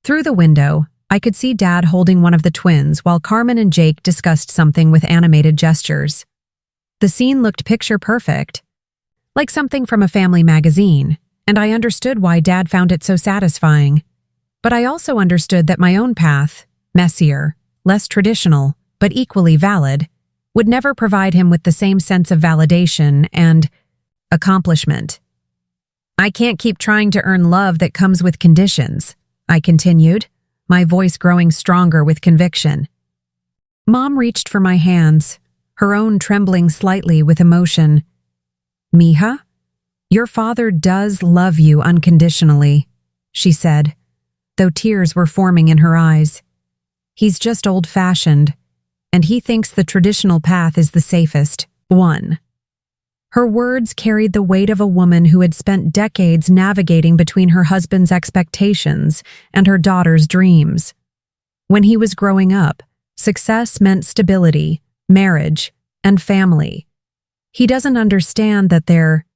Through the window, I could see Dad holding one of the twins while Carmen and Jake discussed something with animated gestures. The scene looked picture perfect, like something from a family magazine, and I understood why Dad found it so satisfying. But I also understood that my own path, messier, less traditional, but equally valid, would never provide him with the same sense of validation and accomplishment. I can't keep trying to earn love that comes with conditions, I continued, my voice growing stronger with conviction. Mom reached for my hands, her own trembling slightly with emotion. Mija, your father does love you unconditionally, she said, though tears were forming in her eyes. He's just old-fashioned, and he thinks the traditional path is the safest one. Her words carried the weight of a woman who had spent decades navigating between her husband's expectations and her daughter's dreams. When he was growing up, success meant stability, marriage, and family. He doesn't understand that there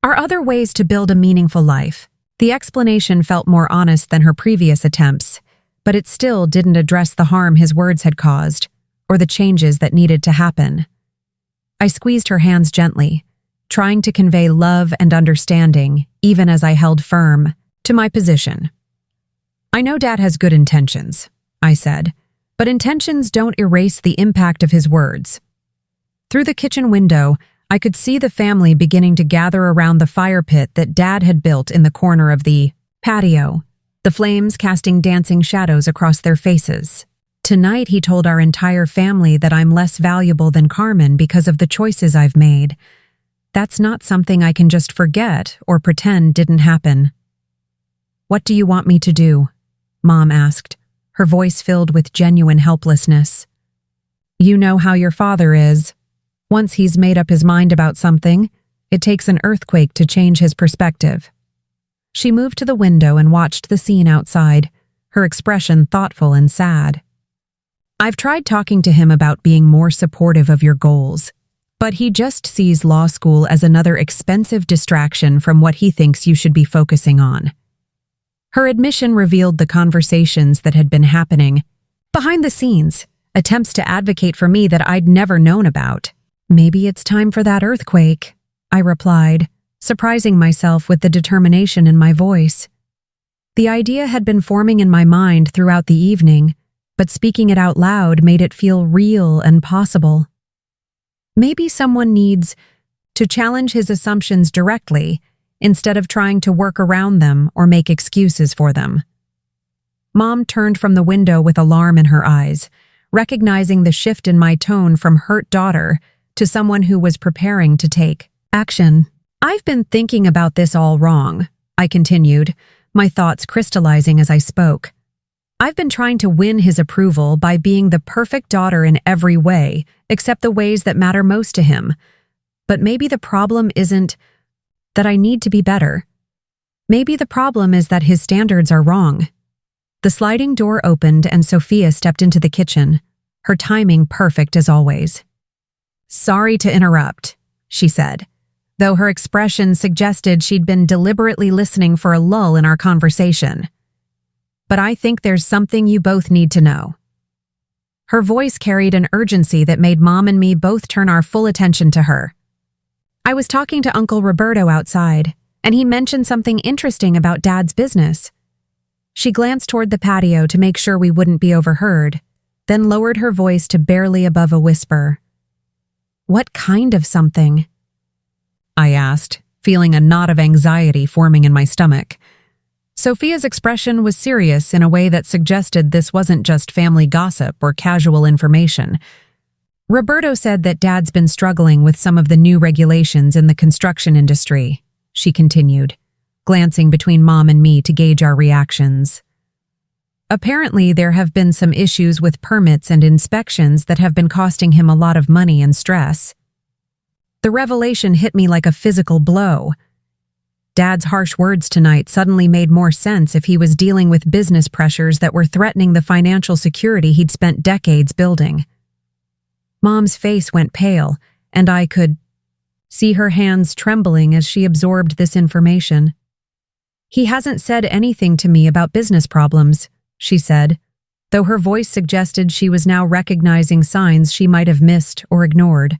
are other ways to build a meaningful life. The explanation felt more honest than her previous attempts, but it still didn't address the harm his words had caused, or the changes that needed to happen. I squeezed her hands gently, trying to convey love and understanding, even as I held firm to my position. I know Dad has good intentions, I said, but intentions don't erase the impact of his words. Through the kitchen window, I could see the family beginning to gather around the fire pit that Dad had built in the corner of the patio, the flames casting dancing shadows across their faces. Tonight, he told our entire family that I'm less valuable than Carmen because of the choices I've made. That's not something I can just forget or pretend didn't happen. What do you want me to do? Mom asked, her voice filled with genuine helplessness. You know how your father is. Once he's made up his mind about something, it takes an earthquake to change his perspective. She moved to the window and watched the scene outside, her expression thoughtful and sad. I've tried talking to him about being more supportive of your goals, but he just sees law school as another expensive distraction from what he thinks you should be focusing on. Her admission revealed the conversations that had been happening behind the scenes, attempts to advocate for me that I'd never known about. Maybe it's time for that earthquake, I replied, surprising myself with the determination in my voice. The idea had been forming in my mind throughout the evening, but speaking it out loud made it feel real and possible. Maybe someone needs to challenge his assumptions directly instead of trying to work around them or make excuses for them. Mom turned from the window with alarm in her eyes, recognizing the shift in my tone from hurt daughter to someone who was preparing to take action. I've been thinking about this all wrong, I continued, my thoughts crystallizing as I spoke. I've been trying to win his approval by being the perfect daughter in every way, except the ways that matter most to him. But maybe the problem isn't that I need to be better. Maybe the problem is that his standards are wrong. The sliding door opened and Sophia stepped into the kitchen, her timing perfect as always. Sorry to interrupt, she said, though her expression suggested she'd been deliberately listening for a lull in our conversation. But I think there's something you both need to know. Her voice carried an urgency that made Mom and me both turn our full attention to her. I was talking to Uncle Roberto outside, and he mentioned something interesting about Dad's business. She glanced toward the patio to make sure we wouldn't be overheard, then lowered her voice to barely above a whisper. What kind of something? I asked, feeling a knot of anxiety forming in my stomach. Sophia's expression was serious in a way that suggested this wasn't just family gossip or casual information. Roberto said that Dad's been struggling with some of the new regulations in the construction industry, she continued, glancing between Mom and me to gauge our reactions. Apparently, there have been some issues with permits and inspections that have been costing him a lot of money and stress. The revelation hit me like a physical blow. Dad's harsh words tonight suddenly made more sense if he was dealing with business pressures that were threatening the financial security he'd spent decades building. Mom's face went pale, and I could see her hands trembling as she absorbed this information. "He hasn't said anything to me about business problems," she said, though her voice suggested she was now recognizing signs she might have missed or ignored.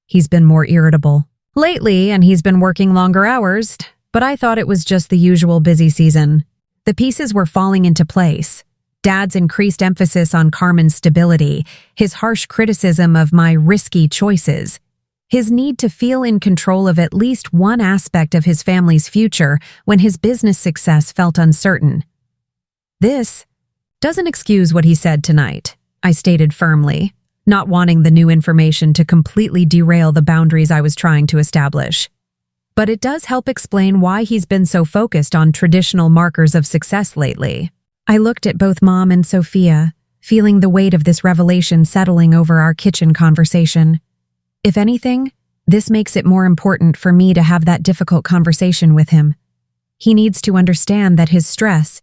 "He's been more irritable lately, and he's been working longer hours, but I thought it was just the usual busy season." The pieces were falling into place. Dad's increased emphasis on Carmen's stability, his harsh criticism of my risky choices, his need to feel in control of at least one aspect of his family's future when his business success felt uncertain. "This doesn't excuse what he said tonight," I stated firmly, not wanting the new information to completely derail the boundaries I was trying to establish. "But it does help explain why he's been so focused on traditional markers of success lately." I looked at both Mom and Sophia, feeling the weight of this revelation settling over our kitchen conversation. If anything, this makes it more important for me to have that difficult conversation with him. He needs to understand that his stress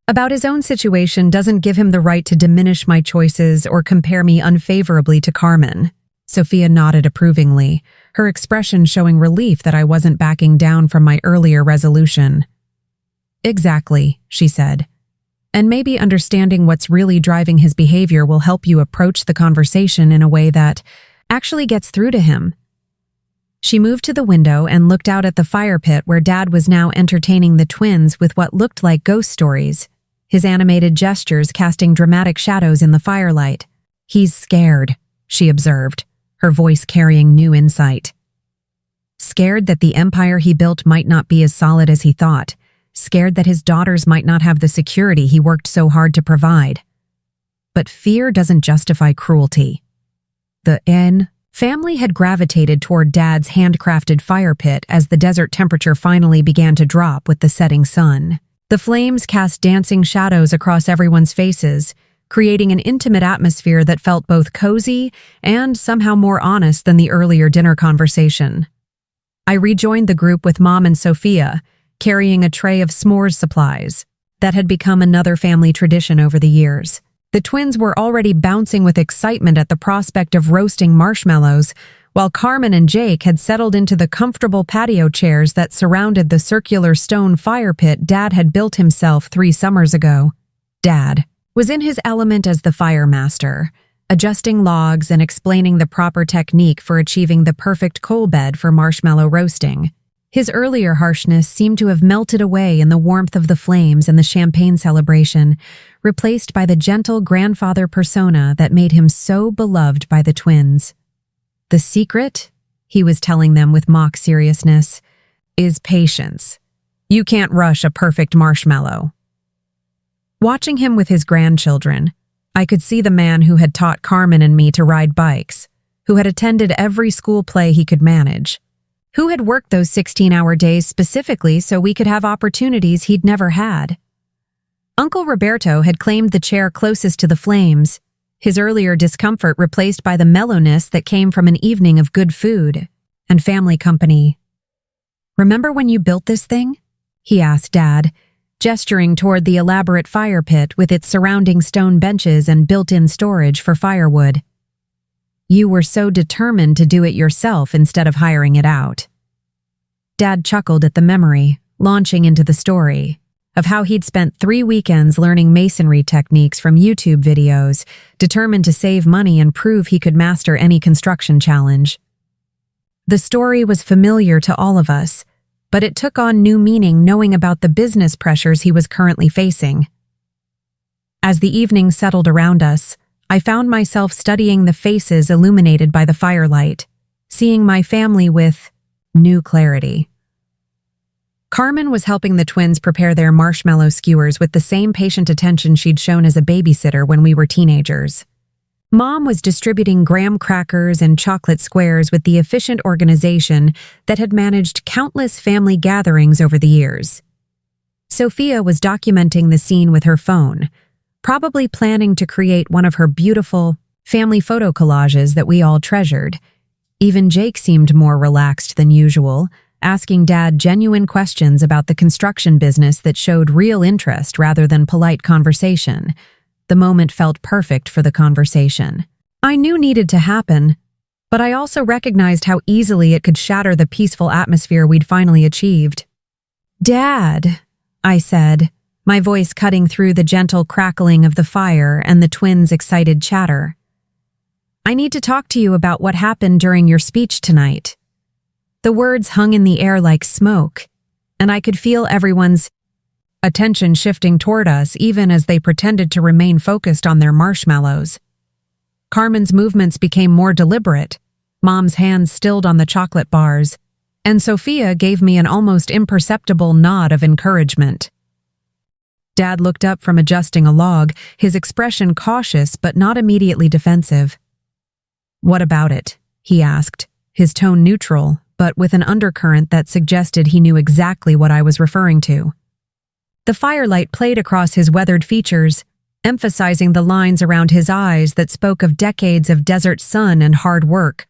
about his own situation doesn't give him the right to diminish my choices or compare me unfavorably to Carmen. Sophia nodded approvingly, her expression showing relief that I wasn't backing down from my earlier resolution. "Exactly," she said. "And maybe understanding what's really driving his behavior will help you approach the conversation in a way that actually gets through to him." She moved to the window and looked out at the fire pit where Dad was now entertaining the twins with what looked like ghost stories, his animated gestures casting dramatic shadows in the firelight. "He's scared," she observed, her voice carrying new insight. Scared that the empire he built might not be as solid as he thought, scared that his daughters might not have the security he worked so hard to provide. But fear doesn't justify cruelty. The family had gravitated toward Dad's handcrafted fire pit as the desert temperature finally began to drop with the setting sun. The flames cast dancing shadows across everyone's faces, creating an intimate atmosphere that felt both cozy and somehow more honest than the earlier dinner conversation. I rejoined the group with Mom and Sophia, carrying a tray of s'mores supplies that had become another family tradition over the years. The twins were already bouncing with excitement at the prospect of roasting marshmallows, while Carmen and Jake had settled into the comfortable patio chairs that surrounded the circular stone fire pit Dad had built himself 3 summers ago. Dad was in his element as the fire master, adjusting logs and explaining the proper technique for achieving the perfect coal bed for marshmallow roasting. His earlier harshness seemed to have melted away in the warmth of the flames and the champagne celebration, replaced by the gentle grandfather persona that made him so beloved by the twins. "The secret," he was telling them with mock seriousness, "is patience. You can't rush a perfect marshmallow." Watching him with his grandchildren, I could see the man who had taught Carmen and me to ride bikes, who had attended every school play he could manage, who had worked those 16-hour days specifically so we could have opportunities he'd never had. Uncle Roberto had claimed the chair closest to the flames, his earlier discomfort replaced by the mellowness that came from an evening of good food and family company. "Remember when you built this thing?" he asked Dad, gesturing toward the elaborate fire pit with its surrounding stone benches and built-in storage for firewood. "You were so determined to do it yourself instead of hiring it out." Dad chuckled at the memory, launching into the story of how he'd spent 3 weekends learning masonry techniques from YouTube videos, determined to save money and prove he could master any construction challenge. The story was familiar to all of us, but it took on new meaning knowing about the business pressures he was currently facing. As the evening settled around us, I found myself studying the faces illuminated by the firelight, seeing my family with new clarity. Carmen was helping the twins prepare their marshmallow skewers with the same patient attention she'd shown as a babysitter when we were teenagers. Mom was distributing graham crackers and chocolate squares with the efficient organization that had managed countless family gatherings over the years. Sophia was documenting the scene with her phone, probably planning to create one of her beautiful family photo collages that we all treasured. Even Jake seemed more relaxed than usual, asking Dad genuine questions about the construction business that showed real interest rather than polite conversation. The moment felt perfect for the conversation. I knew needed to happen, but I also recognized how easily it could shatter the peaceful atmosphere we'd finally achieved. "Dad," I said, my voice cutting through the gentle crackling of the fire and the twins' excited chatter. "I need to talk to you about what happened during your speech tonight." The words hung in the air like smoke, and I could feel everyone's attention shifting toward us even as they pretended to remain focused on their marshmallows. Carmen's movements became more deliberate, Mom's hands stilled on the chocolate bars, and Sophia gave me an almost imperceptible nod of encouragement. Dad looked up from adjusting a log, his expression cautious but not immediately defensive. "What about it?" he asked, his tone neutral, but with an undercurrent that suggested he knew exactly what I was referring to. The firelight played across his weathered features, emphasizing the lines around his eyes that spoke of decades of desert sun and hard work.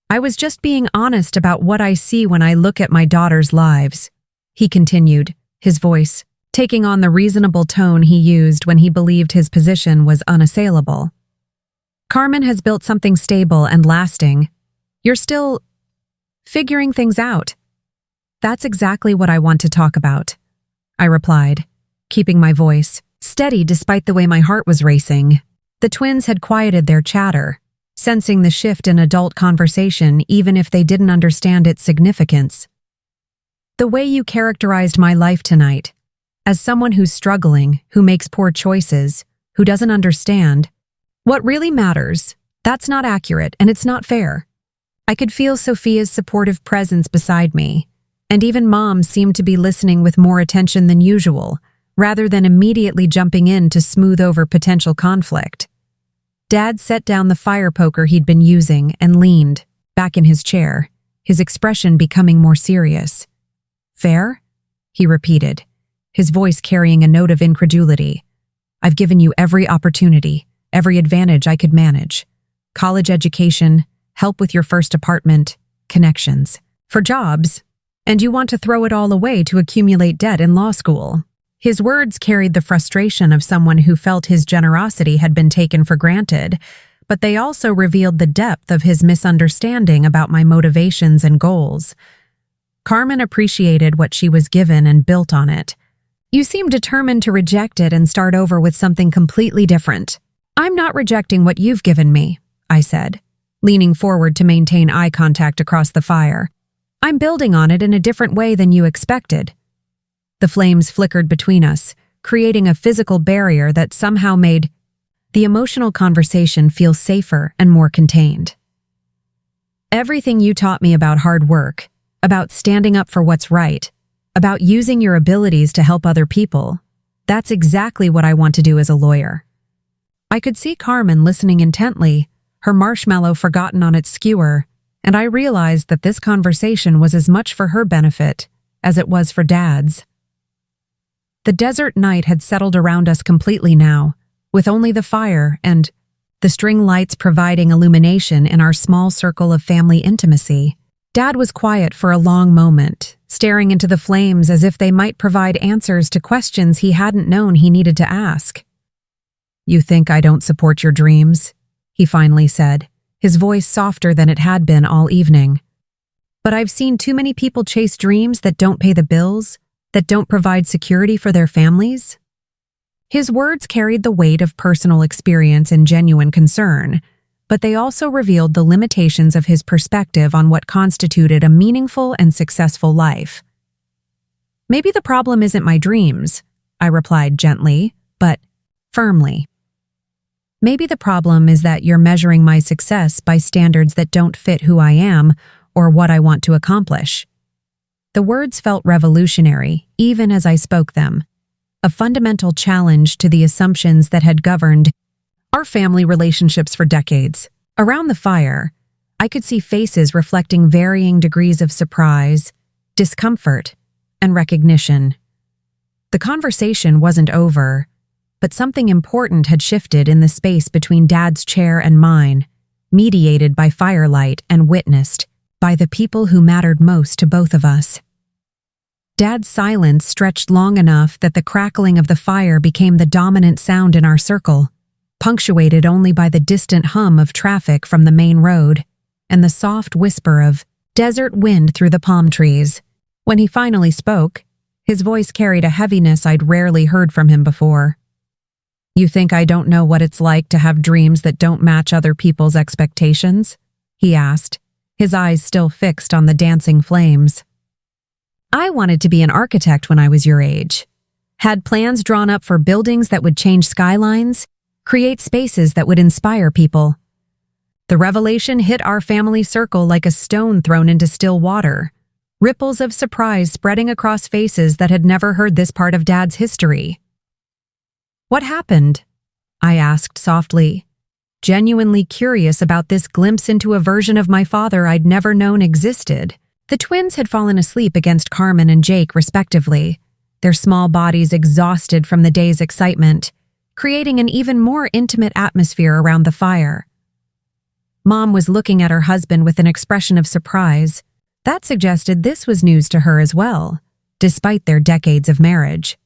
"I was just being honest about what I see when I look at my daughters' lives," he continued, his voice taking on the reasonable tone he used when he believed his position was unassailable. "Carmen has built something stable and lasting. You're still figuring things out." "That's exactly what I want to talk about," I replied, keeping my voice steady despite the way my heart was racing. The twins had quieted their chatter, sensing the shift in adult conversation even if they didn't understand its significance. "The way you characterized my life tonight, as someone who's struggling, who makes poor choices, who doesn't understand what really matters, that's not accurate and it's not fair." I could feel Sophia's supportive presence beside me, and even Mom seemed to be listening with more attention than usual, rather than immediately jumping in to smooth over potential conflict. Dad set down the fire poker he'd been using and leaned back in his chair, his expression becoming more serious. "Fair?" he repeated, his voice carrying a note of incredulity. "I've given you every opportunity, every advantage I could manage. College education, help with your first apartment, connections, for jobs, and you want to throw it all away to accumulate debt in law school." His words carried the frustration of someone who felt his generosity had been taken for granted, but they also revealed the depth of his misunderstanding about my motivations and goals. Carmen appreciated what she was given and built on it. "You seem determined to reject it and start over with something completely different." "I'm not rejecting what you've given me," I said, leaning forward to maintain eye contact across the fire. "I'm building on it in a different way than you expected." The flames flickered between us, creating a physical barrier that somehow made the emotional conversation feel safer and more contained. "Everything you taught me about hard work, about standing up for what's right, about using your abilities to help other people, that's exactly what I want to do as a lawyer." I could see Carmen listening intently, her marshmallow forgotten on its skewer, and I realized that this conversation was as much for her benefit as it was for Dad's. The desert night had settled around us completely now, with only the fire and the string lights providing illumination in our small circle of family intimacy. Dad was quiet for a long moment, staring into the flames as if they might provide answers to questions he hadn't known he needed to ask. "You think I don't support your dreams?" he finally said, his voice softer than it had been all evening. "But I've seen too many people chase dreams that don't pay the bills, that don't provide security for their families." His words carried the weight of personal experience and genuine concern, but they also revealed the limitations of his perspective on what constituted a meaningful and successful life. "Maybe the problem isn't my dreams," I replied gently, but firmly. "Maybe the problem is that you're measuring my success by standards that don't fit who I am or what I want to accomplish." The words felt revolutionary, even as I spoke them, a fundamental challenge to the assumptions that had governed our family relationships for decades. Around the fire, I could see faces reflecting varying degrees of surprise, discomfort, and recognition. The conversation wasn't over, but something important had shifted in the space between Dad's chair and mine, mediated by firelight and witnessed by the people who mattered most to both of us. Dad's silence stretched long enough that the crackling of the fire became the dominant sound in our circle, punctuated only by the distant hum of traffic from the main road and the soft whisper of desert wind through the palm trees. When he finally spoke, his voice carried a heaviness I'd rarely heard from him before. "You think I don't know what it's like to have dreams that don't match other people's expectations?" he asked, his eyes still fixed on the dancing flames. "I wanted to be an architect when I was your age. Had plans drawn up for buildings that would change skylines, create spaces that would inspire people. The revelation hit our family circle like a stone thrown into still water, ripples of surprise spreading across faces that had never heard this part of Dad's history. "What happened?" I asked softly, genuinely curious about this glimpse into a version of my father I'd never known existed. The twins had fallen asleep against Carmen and Jake, respectively, their small bodies exhausted from the day's excitement, creating an even more intimate atmosphere around the fire. Mom was looking at her husband with an expression of surprise. That suggested this was news to her as well, despite their decades of marriage.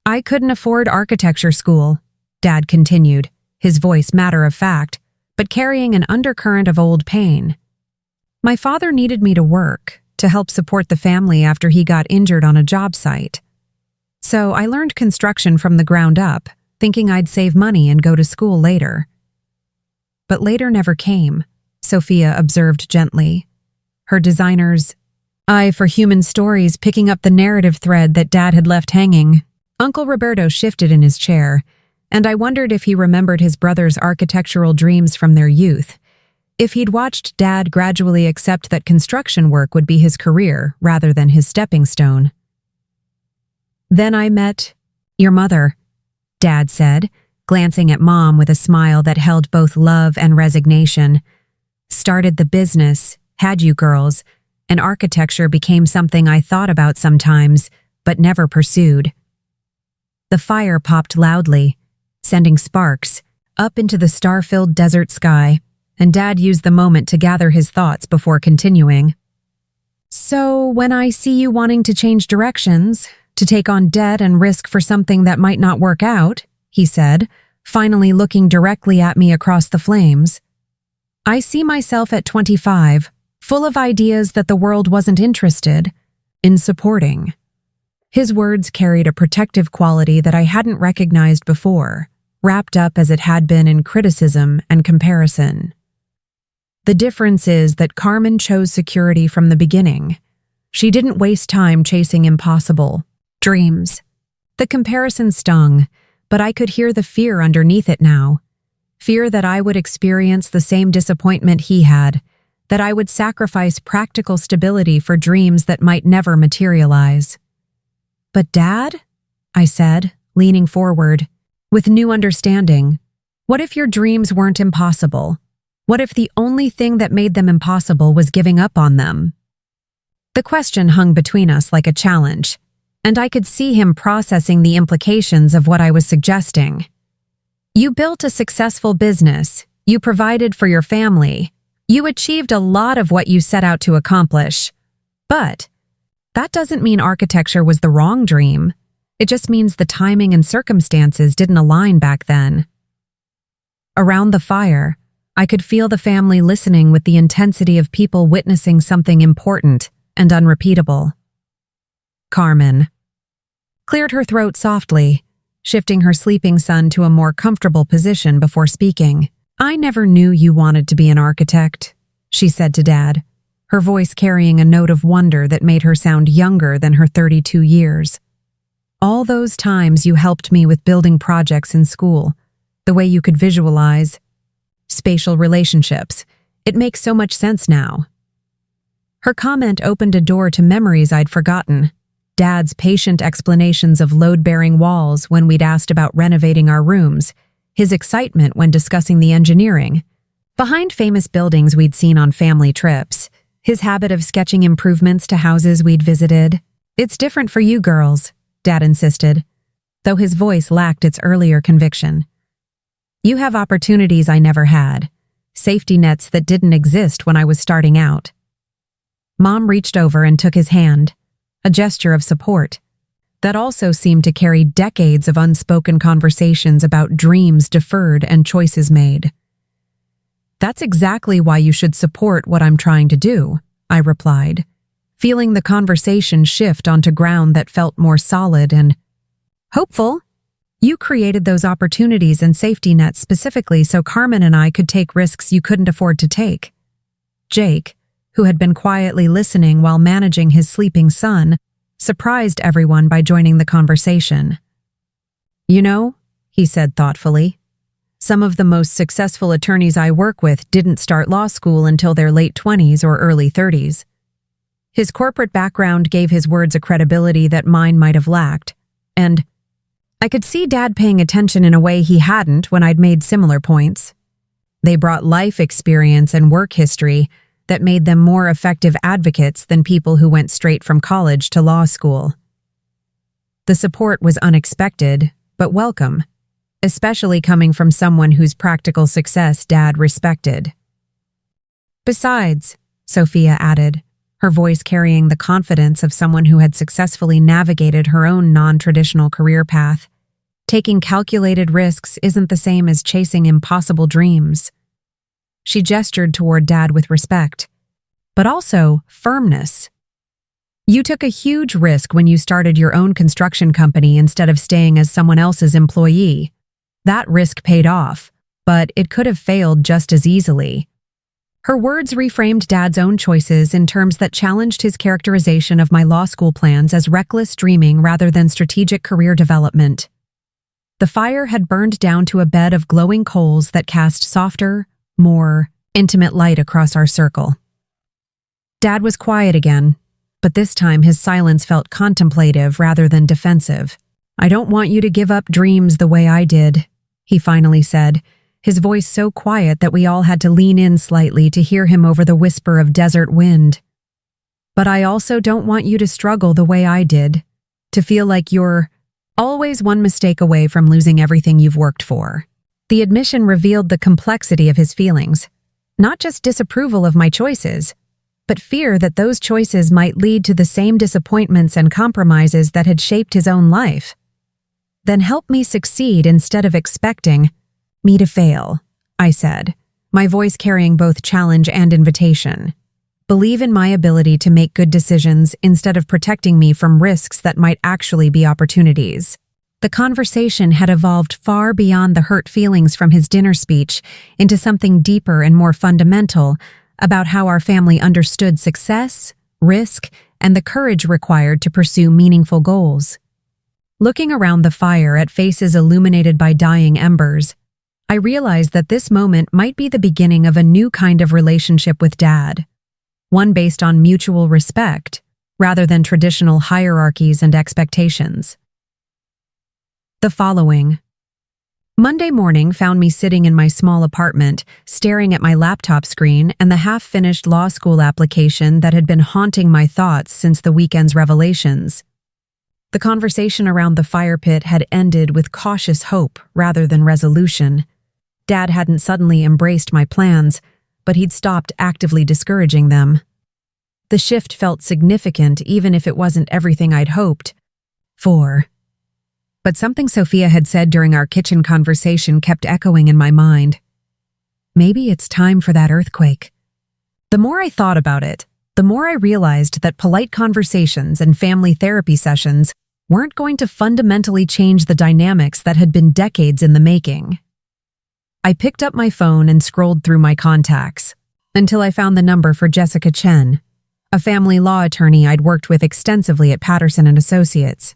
"I couldn't afford architecture school," Dad continued, his voice matter of fact, but carrying an undercurrent of old pain. "My father needed me to work, to help support the family after he got injured on a job site. So I learned construction from the ground up, thinking I'd save money and go to school later." "But later never came," Sophia observed gently, her designer's eye for human stories picking up the narrative thread that Dad had left hanging. Uncle Roberto shifted in his chair, and I wondered if he remembered his brother's architectural dreams from their youth, if he'd watched Dad gradually accept that construction work would be his career rather than his stepping stone. "Then I met your mother," Dad said, glancing at Mom with a smile that held both love and resignation. "Started the business, had you girls, and architecture became something I thought about sometimes, but never pursued." The fire popped loudly, sending sparks up into the star-filled desert sky, and Dad used the moment to gather his thoughts before continuing. "So when I see you wanting to change directions, to take on debt and risk for something that might not work out," he said, finally looking directly at me across the flames, "I see myself at 25, full of ideas that the world wasn't interested in supporting." His words carried a protective quality that I hadn't recognized before, wrapped up as it had been in criticism and comparison. The difference is that Carmen chose security from the beginning. She didn't waste time chasing impossible dreams. The comparison stung, but I could hear the fear underneath it now. Fear that I would experience the same disappointment he had, that I would sacrifice practical stability for dreams that might never materialize. "But Dad," I said, leaning forward, with new understanding, "what if your dreams weren't impossible? What if the only thing that made them impossible was giving up on them?" The question hung between us like a challenge, and I could see him processing the implications of what I was suggesting. "You built a successful business, you provided for your family, you achieved a lot of what you set out to accomplish. But that doesn't mean architecture was the wrong dream. It just means the timing and circumstances didn't align back then." Around the fire, I could feel the family listening with the intensity of people witnessing something important and unrepeatable. Carmen cleared her throat softly, shifting her sleeping son to a more comfortable position before speaking. "I never knew you wanted to be an architect," she said to Dad, her voice carrying a note of wonder that made her sound younger than her 32 years. "All those times you helped me with building projects in school, the way you could visualize spatial relationships, it makes so much sense now." Her comment opened a door to memories I'd forgotten. Dad's patient explanations of load-bearing walls when we'd asked about renovating our rooms, his excitement when discussing the engineering behind famous buildings we'd seen on family trips, his habit of sketching improvements to houses we'd visited. "It's different for you girls," Dad insisted, though his voice lacked its earlier conviction. "You have opportunities I never had, safety nets that didn't exist when I was starting out." Mom reached over and took his hand, a gesture of support that also seemed to carry decades of unspoken conversations about dreams deferred and choices made. "That's exactly why you should support what I'm trying to do," I replied, feeling the conversation shift onto ground that felt more solid and hopeful. "You created those opportunities and safety nets specifically so Carmen and I could take risks you couldn't afford to take." Jake, who had been quietly listening while managing his sleeping son, surprised everyone by joining the conversation. "You know," he said thoughtfully, "some of the most successful attorneys I work with didn't start law school until their late 20s or early 30s. His corporate background gave his words a credibility that mine might have lacked, and I could see Dad paying attention in a way he hadn't when I'd made similar points. They brought life experience and work history that made them more effective advocates than people who went straight from college to law school. The support was unexpected, but welcome, especially coming from someone whose practical success Dad respected. Besides," Sophia added, her voice carrying the confidence of someone who had successfully navigated her own non-traditional career path, "taking calculated risks isn't the same as chasing impossible dreams." She gestured toward Dad with respect, but also firmness. "You took a huge risk when you started your own construction company instead of staying as someone else's employee. That risk paid off, but it could have failed just as easily." Her words reframed Dad's own choices in terms that challenged his characterization of my law school plans as reckless dreaming rather than strategic career development. The fire had burned down to a bed of glowing coals that cast softer, more intimate light across our circle. Dad was quiet again, but this time his silence felt contemplative rather than defensive. "I don't want you to give up dreams the way I did," he finally said, his voice so quiet that we all had to lean in slightly to hear him over the whisper of desert wind. "But I also don't want you to struggle the way I did, to feel like you're always one mistake away from losing everything you've worked for." The admission revealed the complexity of his feelings, not just disapproval of my choices, but fear that those choices might lead to the same disappointments and compromises that had shaped his own life. "Then help me succeed instead of expecting me to fail," I said, my voice carrying both challenge and invitation. "Believe in my ability to make good decisions instead of protecting me from risks that might actually be opportunities." The conversation had evolved far beyond the hurt feelings from his dinner speech into something deeper and more fundamental about how our family understood success, risk, and the courage required to pursue meaningful goals. Looking around the fire at faces illuminated by dying embers, I realized that this moment might be the beginning of a new kind of relationship with Dad, one based on mutual respect rather than traditional hierarchies and expectations. The following Monday morning found me sitting in my small apartment, staring at my laptop screen and the half-finished law school application that had been haunting my thoughts since the weekend's revelations. The conversation around the fire pit had ended with cautious hope rather than resolution. Dad hadn't suddenly embraced my plans, but he'd stopped actively discouraging them. The shift felt significant even if it wasn't everything I'd hoped for. But something Sophia had said during our kitchen conversation kept echoing in my mind. Maybe it's time for that earthquake. The more I thought about it, the more I realized that polite conversations and family therapy sessions weren't going to fundamentally change the dynamics that had been decades in the making. I picked up my phone and scrolled through my contacts until I found the number for Jessica Chen, a family law attorney I'd worked with extensively at Patterson & Associates.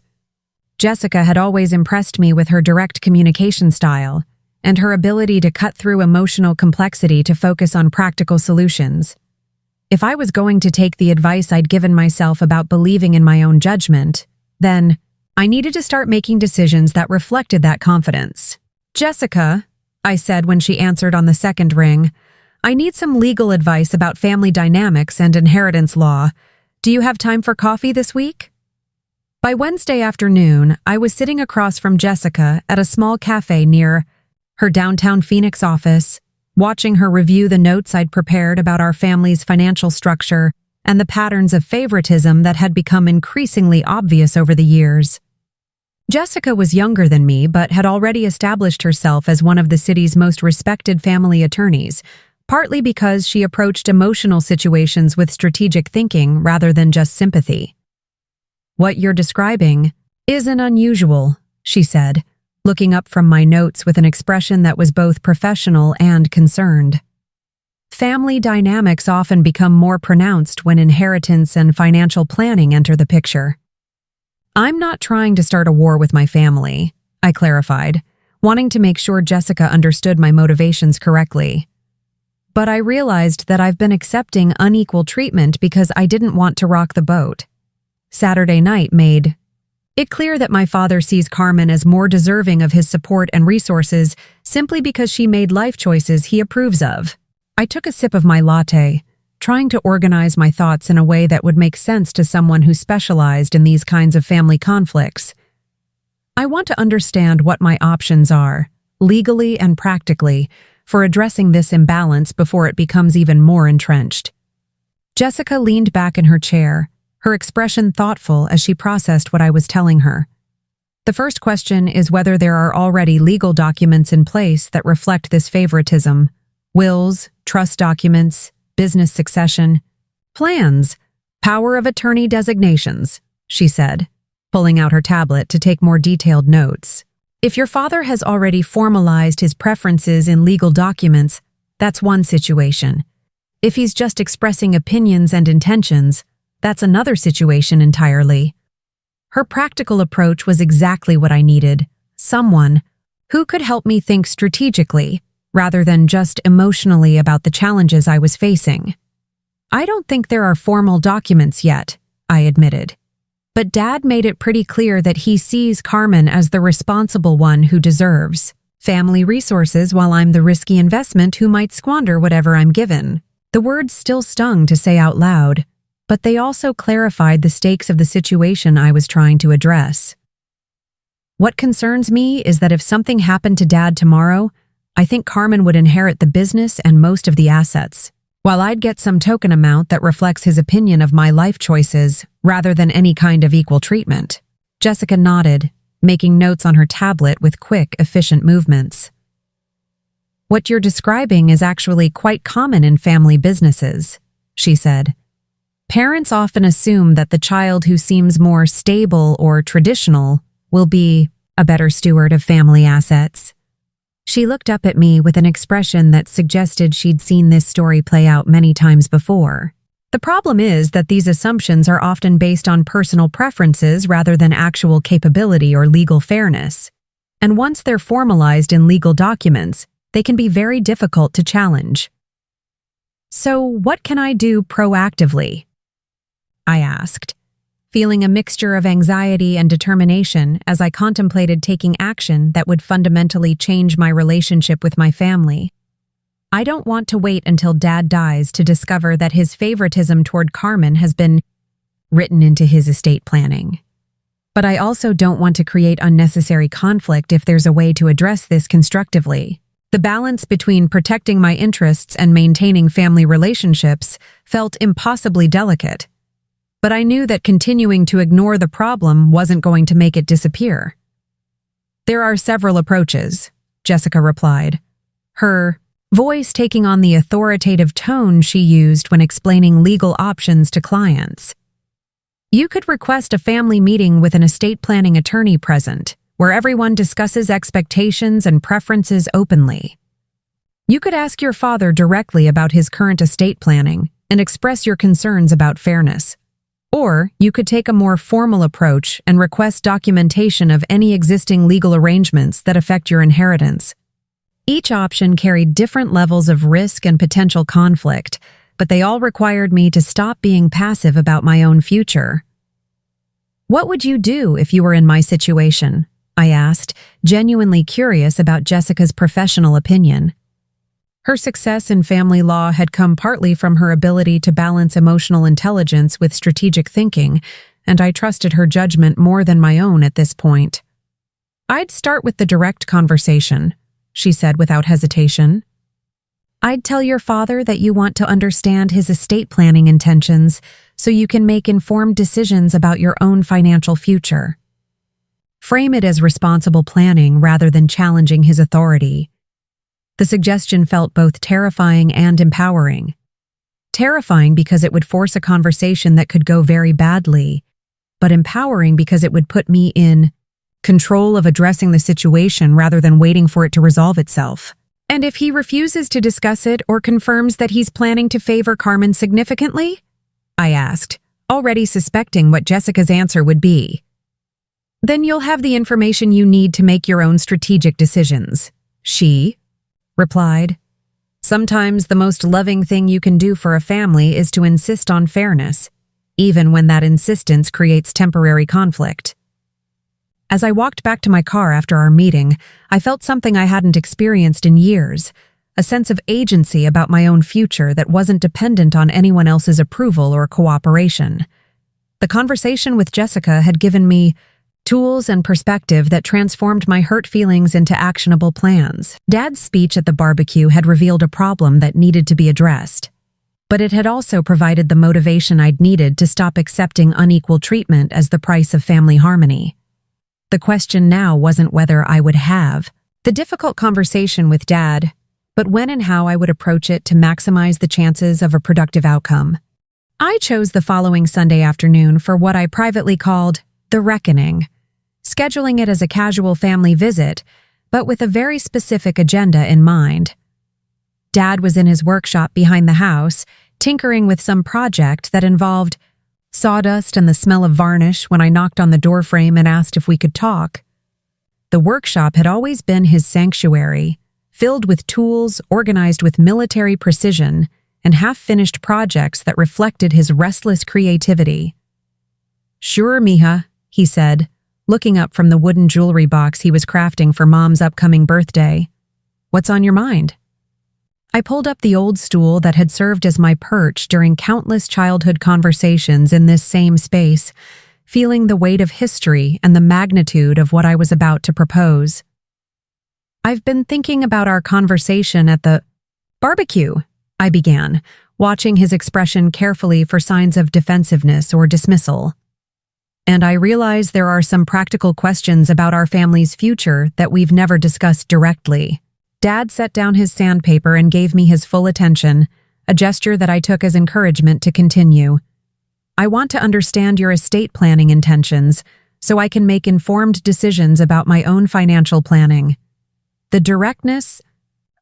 Jessica had always impressed me with her direct communication style and her ability to cut through emotional complexity to focus on practical solutions. If I was going to take the advice I'd given myself about believing in my own judgment, then I needed to start making decisions that reflected that confidence. "Jessica," I said when she answered on the second ring. "I need some legal advice about family dynamics and inheritance law. Do you have time for coffee this week?" By Wednesday afternoon, I was sitting across from Jessica at a small cafe near her downtown Phoenix office, watching her review the notes I'd prepared about our family's financial structure and the patterns of favoritism that had become increasingly obvious over the years. Jessica was younger than me, but had already established herself as one of the city's most respected family attorneys, partly because she approached emotional situations with strategic thinking rather than just sympathy. "What you're describing isn't unusual," she said, looking up from my notes with an expression that was both professional and concerned. "Family dynamics often become more pronounced when inheritance and financial planning enter the picture." "I'm not trying to start a war with my family," I clarified, wanting to make sure Jessica understood my motivations correctly. But I realized that I've been accepting unequal treatment because I didn't want to rock the boat. Saturday night made it clear that my father sees Carmen as more deserving of his support and resources simply because she made life choices he approves of. I took a sip of my latte, trying to organize my thoughts in a way that would make sense to someone who specialized in these kinds of family conflicts. I want to understand what my options are, legally and practically, for addressing this imbalance before it becomes even more entrenched. Jessica leaned back in her chair, her expression thoughtful as she processed what I was telling her. "The first question is whether there are already legal documents in place that reflect this favoritism: wills, trust documents, business succession, plans, power of attorney designations," she said, pulling out her tablet to take more detailed notes. "If your father has already formalized his preferences in legal documents, that's one situation. If he's just expressing opinions and intentions, that's another situation entirely." Her practical approach was exactly what I needed, someone who could help me think strategically rather than just emotionally about the challenges I was facing. "I don't think there are formal documents yet," I admitted. "But Dad made it pretty clear that he sees Carmen as the responsible one who deserves family resources while I'm the risky investment who might squander whatever I'm given." The words still stung to say out loud, but they also clarified the stakes of the situation I was trying to address. "What concerns me is that if something happened to Dad tomorrow, I think Carmen would inherit the business and most of the assets, while I'd get some token amount that reflects his opinion of my life choices rather than any kind of equal treatment." Jessica nodded, making notes on her tablet with quick, efficient movements. "What you're describing is actually quite common in family businesses," she said. "Parents often assume that the child who seems more stable or traditional will be a better steward of family assets." She looked up at me with an expression that suggested she'd seen this story play out many times before. "The problem is that these assumptions are often based on personal preferences rather than actual capability or legal fairness. And once they're formalized in legal documents, they can be very difficult to challenge." "So what can I do proactively?" I asked, feeling a mixture of anxiety and determination as I contemplated taking action that would fundamentally change my relationship with my family. I don't want to wait until Dad dies to discover that his favoritism toward Carmen has been written into his estate planning. But I also don't want to create unnecessary conflict if there's a way to address this constructively. The balance between protecting my interests and maintaining family relationships felt impossibly delicate. But I knew that continuing to ignore the problem wasn't going to make it disappear. "There are several approaches," Jessica replied, her voice taking on the authoritative tone she used when explaining legal options to clients. "You could request a family meeting with an estate planning attorney present, where everyone discusses expectations and preferences openly. You could ask your father directly about his current estate planning and express your concerns about fairness. Or you could take a more formal approach and request documentation of any existing legal arrangements that affect your inheritance." Each option carried different levels of risk and potential conflict, but they all required me to stop being passive about my own future. "What would you do if you were in my situation?" I asked, genuinely curious about Jessica's professional opinion. Her success in family law had come partly from her ability to balance emotional intelligence with strategic thinking, and I trusted her judgment more than my own at this point. "I'd start with the direct conversation," she said without hesitation. "I'd tell your father that you want to understand his estate planning intentions so you can make informed decisions about your own financial future. Frame it as responsible planning rather than challenging his authority." The suggestion felt both terrifying and empowering. Terrifying because it would force a conversation that could go very badly, but empowering because it would put me in control of addressing the situation rather than waiting for it to resolve itself. "And if he refuses to discuss it or confirms that he's planning to favor Carmen significantly?" I asked, already suspecting what Jessica's answer would be. "Then you'll have the information you need to make your own strategic decisions," she replied. "Sometimes the most loving thing you can do for a family is to insist on fairness, even when that insistence creates temporary conflict." As I walked back to my car after our meeting, I felt something I hadn't experienced in years, a sense of agency about my own future that wasn't dependent on anyone else's approval or cooperation. The conversation with Jessica had given me tools and perspective that transformed my hurt feelings into actionable plans. Dad's speech at the barbecue had revealed a problem that needed to be addressed, but it had also provided the motivation I'd needed to stop accepting unequal treatment as the price of family harmony. The question now wasn't whether I would have the difficult conversation with Dad, but when and how I would approach it to maximize the chances of a productive outcome. I chose the following Sunday afternoon for what I privately called the reckoning, scheduling it as a casual family visit, but with a very specific agenda in mind. Dad was in his workshop behind the house, tinkering with some project that involved sawdust and the smell of varnish when I knocked on the doorframe and asked if we could talk. The workshop had always been his sanctuary, filled with tools organized with military precision and half-finished projects that reflected his restless creativity. "Sure, mija," he said, looking up from the wooden jewelry box he was crafting for Mom's upcoming birthday. "What's on your mind?" I pulled up the old stool that had served as my perch during countless childhood conversations in this same space, feeling the weight of history and the magnitude of what I was about to propose. "I've been thinking about our conversation at the barbecue," I began, watching his expression carefully for signs of defensiveness or dismissal. "And I realize there are some practical questions about our family's future that we've never discussed directly." Dad set down his sandpaper and gave me his full attention, a gesture that I took as encouragement to continue. "I want to understand your estate planning intentions so I can make informed decisions about my own financial planning." The directness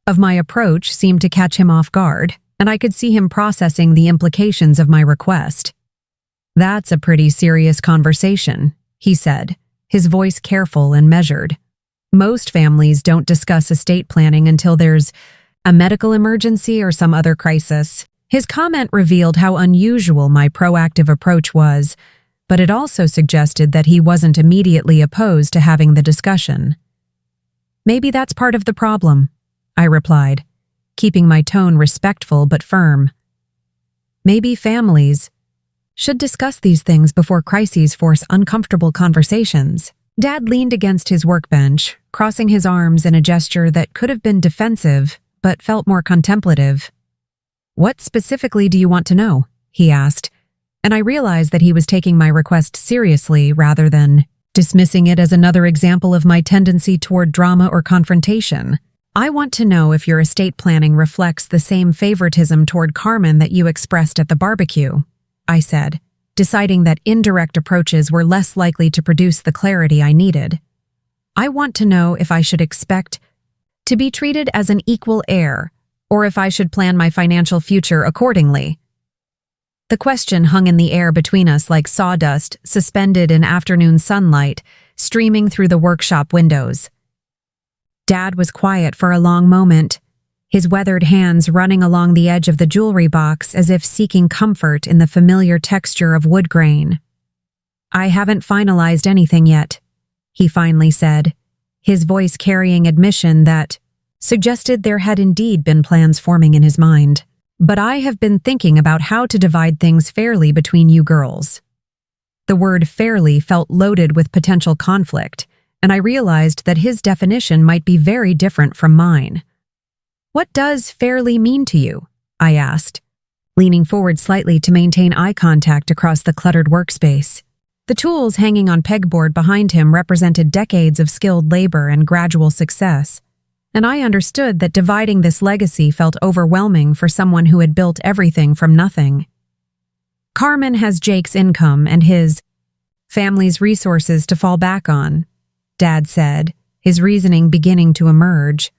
of my approach seemed to catch him off guard, and I could see him processing the implications of my request. "That's a pretty serious conversation," he said, his voice careful and measured. "Most families don't discuss estate planning until there's a medical emergency or some other crisis." His comment revealed how unusual my proactive approach was, but it also suggested that he wasn't immediately opposed to having the discussion. "Maybe that's part of the problem," I replied, keeping my tone respectful but firm. "Maybe families should discuss these things before crises force uncomfortable conversations." Dad leaned against his workbench, crossing his arms in a gesture that could have been defensive but felt more contemplative. "What specifically do you want to know?" he asked, and I realized that he was taking my request seriously rather than dismissing it as another example of my tendency toward drama or confrontation. "I want to know if your estate planning reflects the same favoritism toward Carmen that you expressed at the barbecue," I said, deciding that indirect approaches were less likely to produce the clarity I needed. "I want to know if I should expect to be treated as an equal heir, or if I should plan my financial future accordingly." The question hung in the air between us like sawdust suspended in afternoon sunlight, streaming through the workshop windows. Dad was quiet for a long moment, his weathered hands running along the edge of the jewelry box as if seeking comfort in the familiar texture of wood grain. "I haven't finalized anything yet," he finally said, his voice carrying admission that suggested there had indeed been plans forming in his mind. But I have been thinking about how to divide things fairly between you girls. The word fairly felt loaded with potential conflict, and I realized that his definition might be very different from mine. What does fairly mean to you? I asked, leaning forward slightly to maintain eye contact across the cluttered workspace. The tools hanging on pegboard behind him represented decades of skilled labor and gradual success, and I understood that dividing this legacy felt overwhelming for someone who had built everything from nothing. Carmen has Jake's income and his family's resources to fall back on, Dad said, his reasoning beginning to emerge.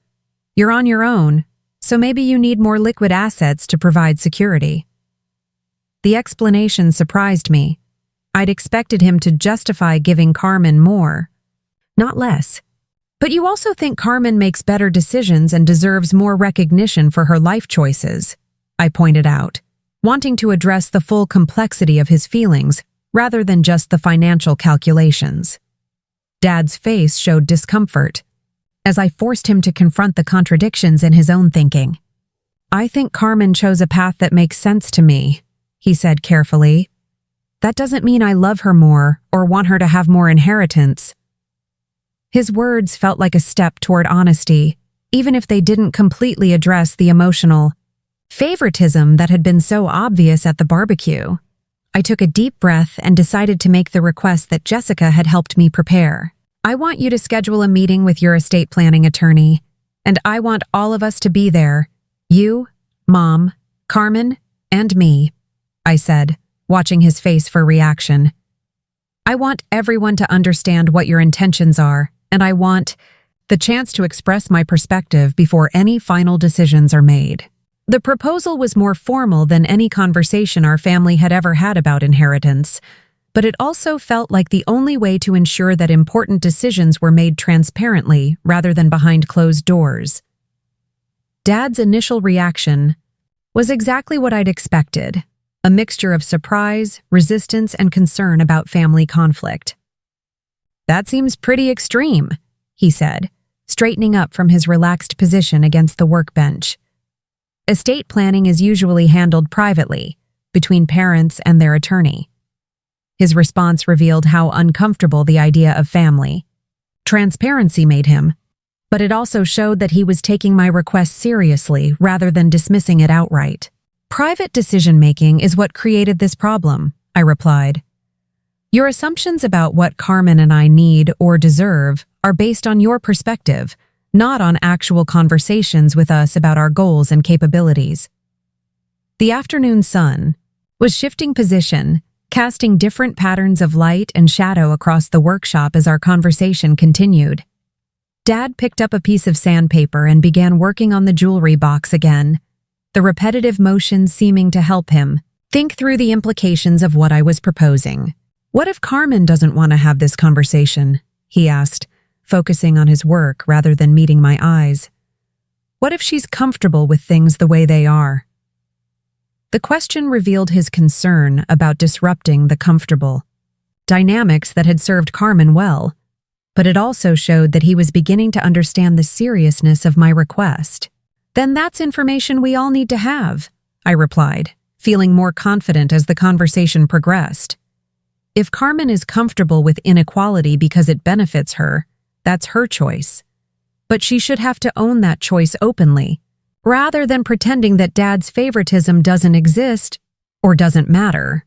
You're on your own, so maybe you need more liquid assets to provide security. The explanation surprised me. I'd expected him to justify giving Carmen more, not less. But you also think Carmen makes better decisions and deserves more recognition for her life choices, I pointed out, wanting to address the full complexity of his feelings rather than just the financial calculations. Dad's face showed discomfort as I forced him to confront the contradictions in his own thinking. I think Carmen chose a path that makes sense to me, he said carefully. That doesn't mean I love her more or want her to have more inheritance. His words felt like a step toward honesty, even if they didn't completely address the emotional favoritism that had been so obvious at the barbecue. I took a deep breath and decided to make the request that Jessica had helped me prepare. I want you to schedule a meeting with your estate planning attorney, and I want all of us to be there. You, Mom, Carmen, and me, I said, watching his face for reaction. I want everyone to understand what your intentions are, and I want the chance to express my perspective before any final decisions are made. The proposal was more formal than any conversation our family had ever had about inheritance, but it also felt like the only way to ensure that important decisions were made transparently rather than behind closed doors. Dad's initial reaction was exactly what I'd expected, a mixture of surprise, resistance, and concern about family conflict. That seems pretty extreme, he said, straightening up from his relaxed position against the workbench. Estate planning is usually handled privately, between parents and their attorney. His response revealed how uncomfortable the idea of family transparency made him, but it also showed that he was taking my request seriously rather than dismissing it outright. Private decision-making is what created this problem, I replied. Your assumptions about what Carmen and I need or deserve are based on your perspective, not on actual conversations with us about our goals and capabilities. The afternoon sun was shifting position, casting different patterns of light and shadow across the workshop as our conversation continued. Dad picked up a piece of sandpaper and began working on the jewelry box again, the repetitive motion seeming to help him think through the implications of what I was proposing. What if Carmen doesn't want to have this conversation? He asked, focusing on his work rather than meeting my eyes. What if she's comfortable with things the way they are? The question revealed his concern about disrupting the comfortable dynamics that had served Carmen well, but it also showed that he was beginning to understand the seriousness of my request. Then that's information we all need to have, I replied, feeling more confident as the conversation progressed. If Carmen is comfortable with inequality because it benefits her, that's her choice. But she should have to own that choice openly, rather than pretending that Dad's favoritism doesn't exist or doesn't matter.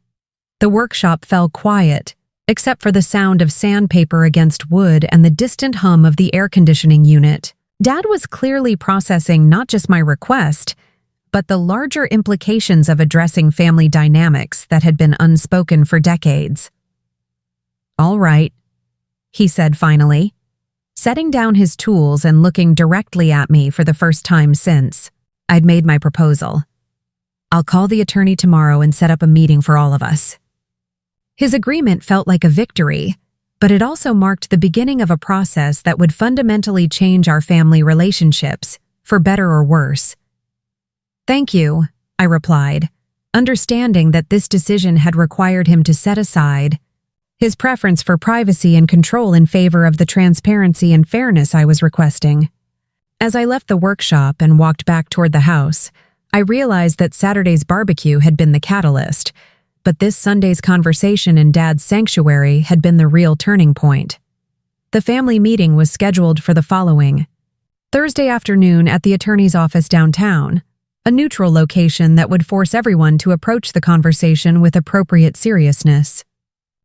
The workshop fell quiet, except for the sound of sandpaper against wood and the distant hum of the air conditioning unit. Dad was clearly processing not just my request, but the larger implications of addressing family dynamics that had been unspoken for decades. All right, he said finally, setting down his tools and looking directly at me for the first time since I'd made my proposal. I'll call the attorney tomorrow and set up a meeting for all of us. His agreement felt like a victory, but it also marked the beginning of a process that would fundamentally change our family relationships, for better or worse. Thank you, I replied, understanding that this decision had required him to set aside his preference for privacy and control in favor of the transparency and fairness I was requesting. As I left the workshop and walked back toward the house, I realized that Saturday's barbecue had been the catalyst, but this Sunday's conversation in Dad's sanctuary had been the real turning point. The family meeting was scheduled for the following Thursday afternoon at the attorney's office downtown, a neutral location that would force everyone to approach the conversation with appropriate seriousness.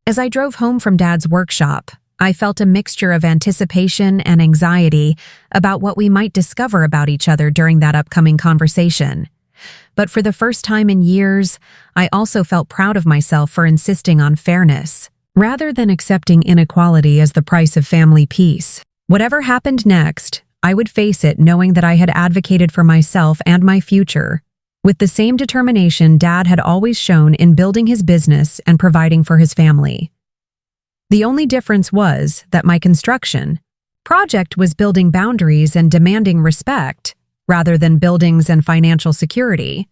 As I drove home from Dad's workshop, I felt a mixture of anticipation and anxiety about what we might discover about each other during that upcoming conversation. But for the first time in years, I also felt proud of myself for insisting on fairness, rather than accepting inequality as the price of family peace. Whatever happened next, I would face it knowing that I had advocated for myself and my future, with the same determination Dad had always shown in building his business and providing for his family. The only difference was that my construction project was building boundaries and demanding respect, rather than buildings and financial security.